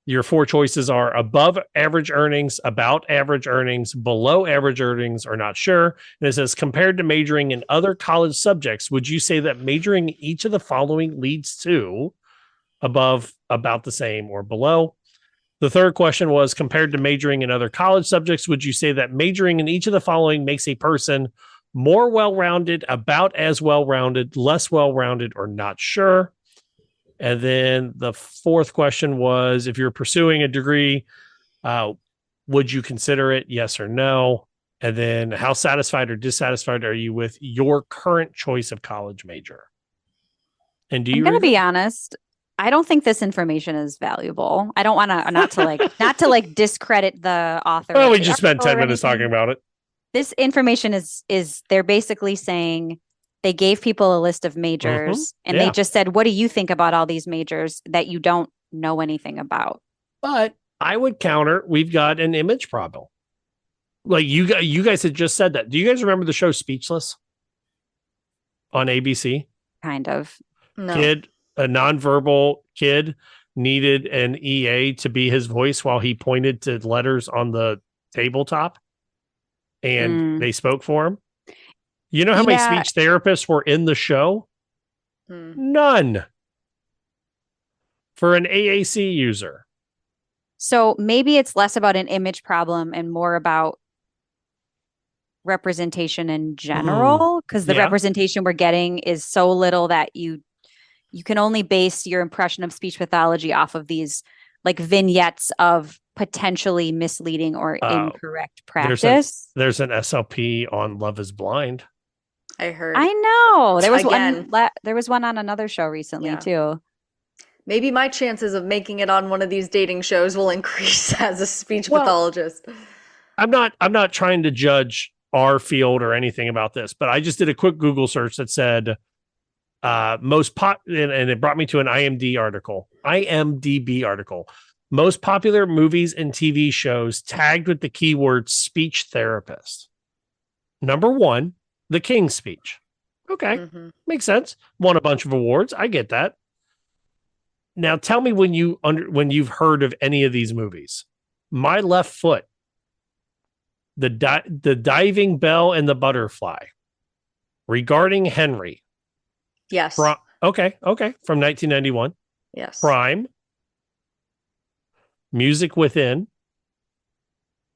your 4 choices are above average earnings, about average earnings, below average earnings, or not sure. And it says, compared to majoring in other college subjects, would you say that majoring in each of the following leads to above, about the same, or below? The third question was, compared to majoring in other college subjects, would you say that majoring in each of the following makes a person more well-rounded, about as well-rounded, less well-rounded, or not sure? And then the fourth question was, if you're pursuing a degree Would you consider it? Yes or no? And then how satisfied or dissatisfied are you with your current choice of college major? And I'm going to be honest. I don't think this information is valuable. I don't want to not to like discredit the author. Well, we just spent 10 minutes talking about it. This information is they're basically saying they gave people a list of majors and they just said, what do you think about all these majors that you don't know anything about? But I would counter, we've got an image problem. Like you guys had just said that. Do you guys remember the show Speechless on ABC? Kind of. No. A nonverbal kid needed an EA to be his voice while he pointed to letters on the tabletop and they spoke for him. You know how many speech therapists were in the show? None. For an AAC user. So maybe it's less about an image problem and more about representation in general, because the representation we're getting is so little that you can only base your impression of speech pathology off of these like vignettes of potentially misleading or incorrect practice. There's an SLP on Love is Blind. I heard. I know. There was one on another show recently too. Maybe my chances of making it on one of these dating shows will increase as a speech pathologist. I'm not trying to judge our field or anything about this, but I just did a quick Google search that said and it brought me to an IMDb article. Most popular movies and TV shows tagged with the keyword speech therapist. Number 1, The King's Speech. Okay, makes sense. Won a bunch of awards. I get that. Now tell me when you've heard of any of these movies. My Left Foot, the Diving Bell and the Butterfly, Regarding Henry. Yes. Okay. From 1991. Yes. Crime. Music Within.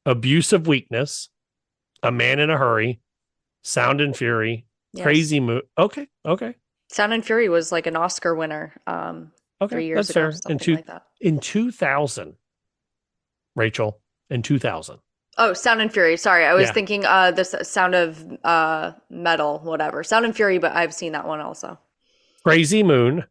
Abuse of Weakness. A Man in a Hurry. Sound and Fury. Yes. Crazy Mood. Okay. Sound and Fury was like an Oscar winner 3 years ago. Something like that. In 2000. Rachel, in 2000. Oh, Sound and Fury. Sorry, I was thinking the Sound of Metal, whatever. Sound and Fury, but I've seen that one also. Crazy Moon,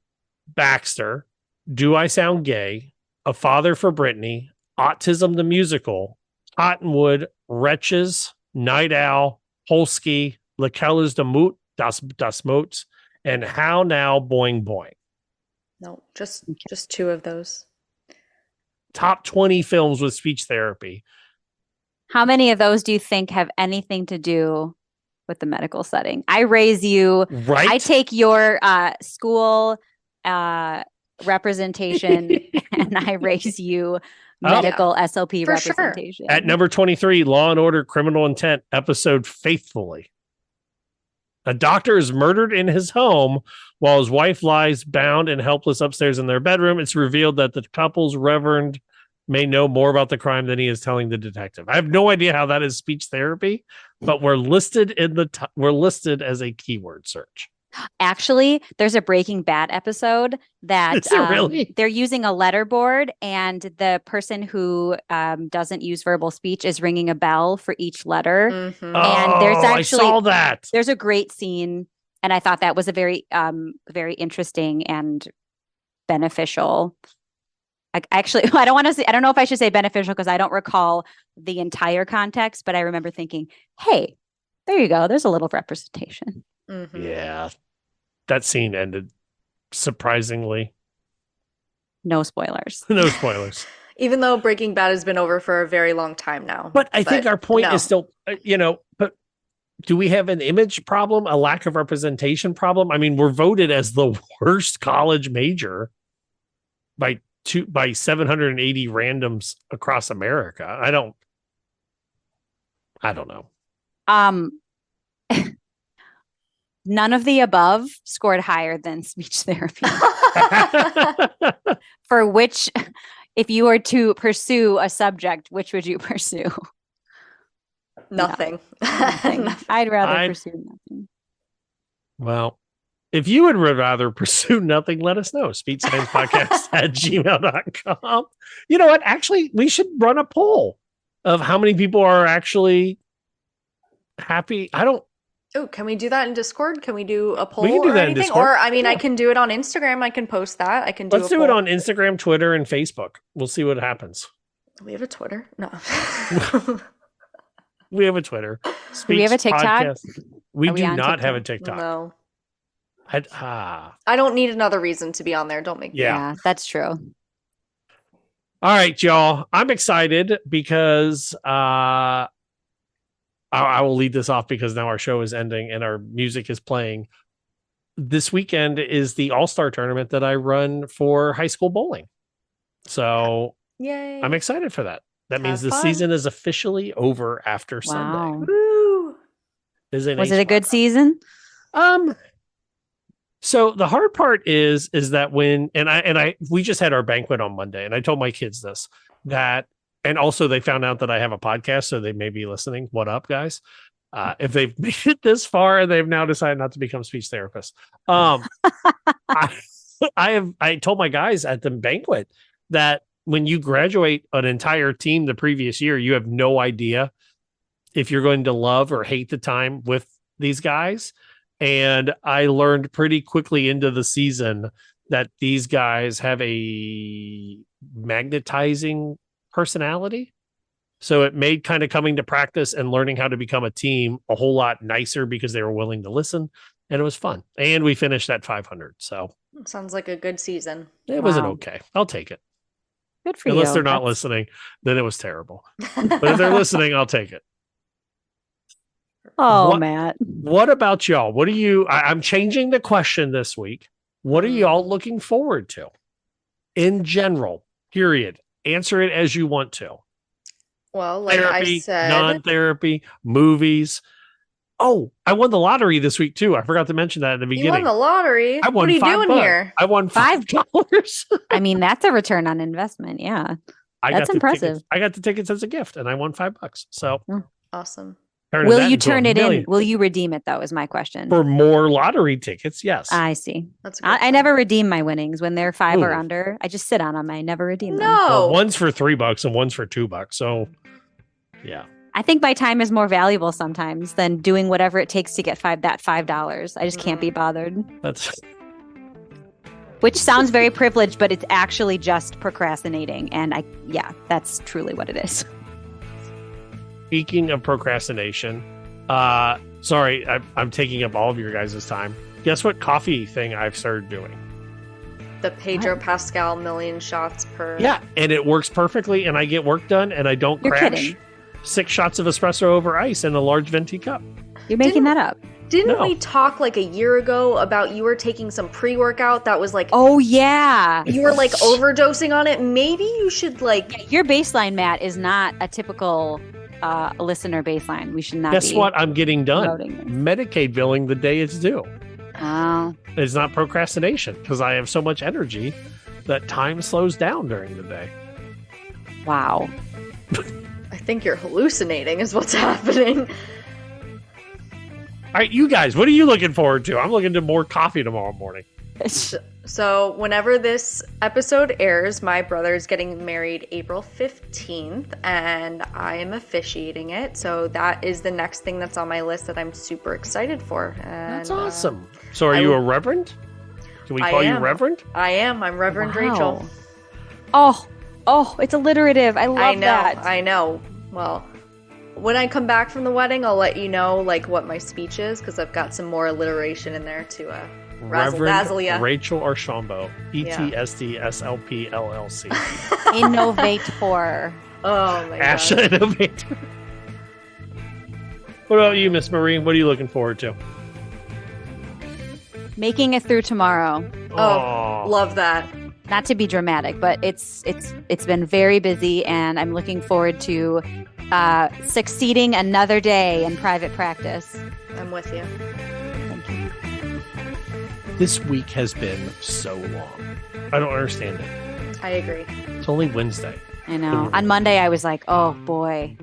Baxter, Do I Sound Gay, A Father for Brittany, Autism the Musical, Cottonwood, Wretches, Night Owl, Polsky, Lekellas de Moot, Das Moats, and How Now Boing Boing. No, just 2 of those. Top 20 films with speech therapy. How many of those do you think have anything to do with the medical setting? I raise you. Right. I take your school representation and I raise you medical SLP for representation. Sure. At number 23, Law and Order Criminal Intent episode Faithfully. A doctor is murdered in his home while his wife lies bound and helpless upstairs in their bedroom. It's revealed that the couple's reverend may know more about the crime than he is telling the detective. I have no idea how that is speech therapy, but we're listed as a keyword search. Actually, there's a Breaking Bad episode that they're using a letterboard, and the person who doesn't use verbal speech is ringing a bell for each letter. Mm-hmm. And there's actually I saw that. There's a great scene, and I thought that was a very very interesting and beneficial. I don't know if I should say beneficial because I don't recall the entire context, but I remember thinking, hey, there you go. There's a little representation. Mm-hmm. Yeah. That scene ended surprisingly. No spoilers. No spoilers. Even though Breaking Bad has been over for a very long time now. But I think our point is still, but do we have an image problem, a lack of representation problem? I mean, we're voted as the worst college major by 780 randoms across America. I don't know. None of the above scored higher than speech therapy. For which, if you were to pursue a subject, which would you pursue? Nothing. No, nothing. I'd rather pursue nothing. Well, If you would rather pursue nothing, let us know. speechsciencepodcast@gmail.com. You know what? Actually, we should run a poll of how many people are actually happy. Oh, can we do that in Discord? Can we do a poll? We can do that in anything? Discord. Or, I mean, I can do it on Instagram. I can post that. I can do Let's do it on Instagram, Twitter, and Facebook. We'll see what happens. We have a Twitter? No. We have a Twitter. Do we have a TikTok? Podcast. We Are we do on not have a TikTok? TikTok. No. I don't need another reason to be on there. Don't make me. Yeah, that's true. All right, y'all. I'm excited because I will lead this off because now our show is ending and our music is playing. This weekend is the All-Star tournament that I run for high school bowling. So Yay. I'm excited for that. That means the fun. season is officially over after Sunday. Woo. Was Was it a good season? So the hard part is that when we just had our banquet on Monday, and I told my kids this, that, and also they found out that I have a podcast, so they may be listening. What up, guys? If they've made it this far and they've now decided not to become speech therapists. I told my guys at the banquet that when you graduate an entire team the previous year, you have no idea if you're going to love or hate the time with these guys. And I learned pretty quickly into the season that these guys have a magnetizing personality. So it made kind of coming to practice and learning how to become a team a whole lot nicer because they were willing to listen. And it was fun. And we finished at 500. So Sounds like a good season. it wasn't okay. I'll take it. Good for Unless you. they're not listening, then it was terrible. But if they're listening, I'll take it. Oh, Matt. What about y'all? What do you? I'm changing the question this week. What are y'all looking forward to? In general, period. Answer it as you want to. Well, like Therapy, I said, non-therapy, movies. Oh, I won the lottery this week too. I forgot to mention that in the you beginning. won the lottery. I won What are you $5. doing here? I won $5. I mean, that's a return on investment. Yeah. That's impressive. I got the tickets as a gift and I won $5. So Awesome. Will you turn it in? Will you redeem it though? Is my question. For more lottery tickets? Yes. I see. That's I never redeem my winnings when they're 5 or Ooh. under. I just sit on them. I never redeem them. Well, one's for $3 and one's for $2. So, yeah. I think my time is more valuable sometimes than doing whatever it takes to get $5. I just can't be bothered. That's Which sounds very privileged, but it's actually just procrastinating. And that's truly what it is. Speaking of procrastination, sorry, I'm taking up all of your guys' time. Guess what coffee thing I've started doing? The Pedro Pascal million shots per. Yeah, and it works perfectly, and I get work done, and I don't You're crash. kidding. 6 shots of espresso over ice in a large venti cup. You're making that up. Didn't No. we talk like a year ago about you were taking some pre-workout that was like, Oh, yeah. you were like overdosing on it? Maybe you should like. Your baseline, Matt, is not a typical listener baseline. We should not Guess be what? I'm getting done. promoting this. Medicaid billing the day it's due. Oh. It's not procrastination because I have so much energy that time slows down during the day. Wow. I think you're hallucinating is what's happening. All right, you guys, what are you looking forward to? I'm looking to more coffee tomorrow morning. So whenever this episode airs, my brother's getting married April 15th, and I am officiating it. So that is the next thing that's on my list that I'm super excited for. And, That's awesome. So are you a reverend? Can we call you reverend? I am. I'm Reverend Wow. Rachel. Oh, it's alliterative. I love that. I know. Well, when I come back from the wedding, I'll let you know like what my speech is because I've got some more alliteration in there to razzle dazzle ya. Rachel Archambault, ETSD SLP LLC. Innovate for. Oh my Asha Innovator. What about you, Miss Marie? What are you looking forward to? Making it through tomorrow. Oh, love that. Not to be dramatic, but it's been very busy, and I'm looking forward to succeeding another day in private practice. I'm with you. This week has been so long. I don't understand it. I agree. It's only Wednesday. I know. On Monday, I was like, oh boy.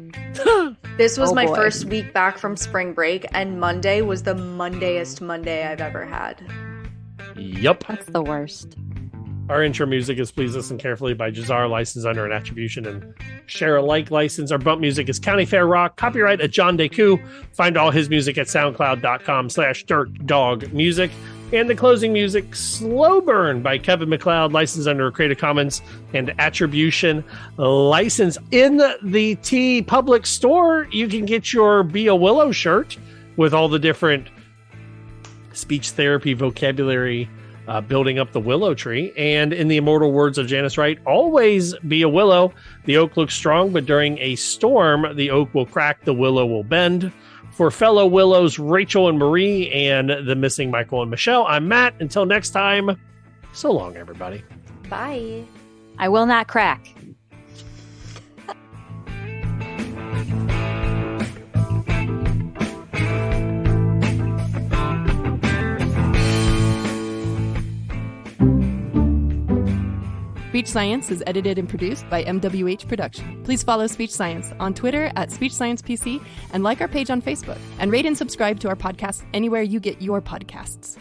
This was Oh, my boy. first week back from spring break, and Monday was the Mondayest Monday I've ever had. Yup. That's the worst. Our intro music is Please Listen Carefully by Jazar, licensed under an attribution and share alike license. Our bump music is County Fair Rock, copyright at John Deku. Find all his music at soundcloud.com/dirtdogmusic. And the closing music, Slow Burn by Kevin MacLeod, licensed under a Creative Commons and attribution license. In the T Public store, you can get your Be a Willow shirt with all the different speech therapy vocabulary building up the willow tree. And in the immortal words of Janice Wright, always be a willow. The oak looks strong, but during a storm, the oak will crack, the willow will bend. For fellow willows, Rachel and Marie, and the missing Michael and Michelle, I'm Matt. Until next time, so long, everybody. Bye. I will not crack. Speech Science is edited and produced by MWH Production. Please follow Speech Science on Twitter at Speech Science PC and like our page on Facebook. And rate and subscribe to our podcast anywhere you get your podcasts.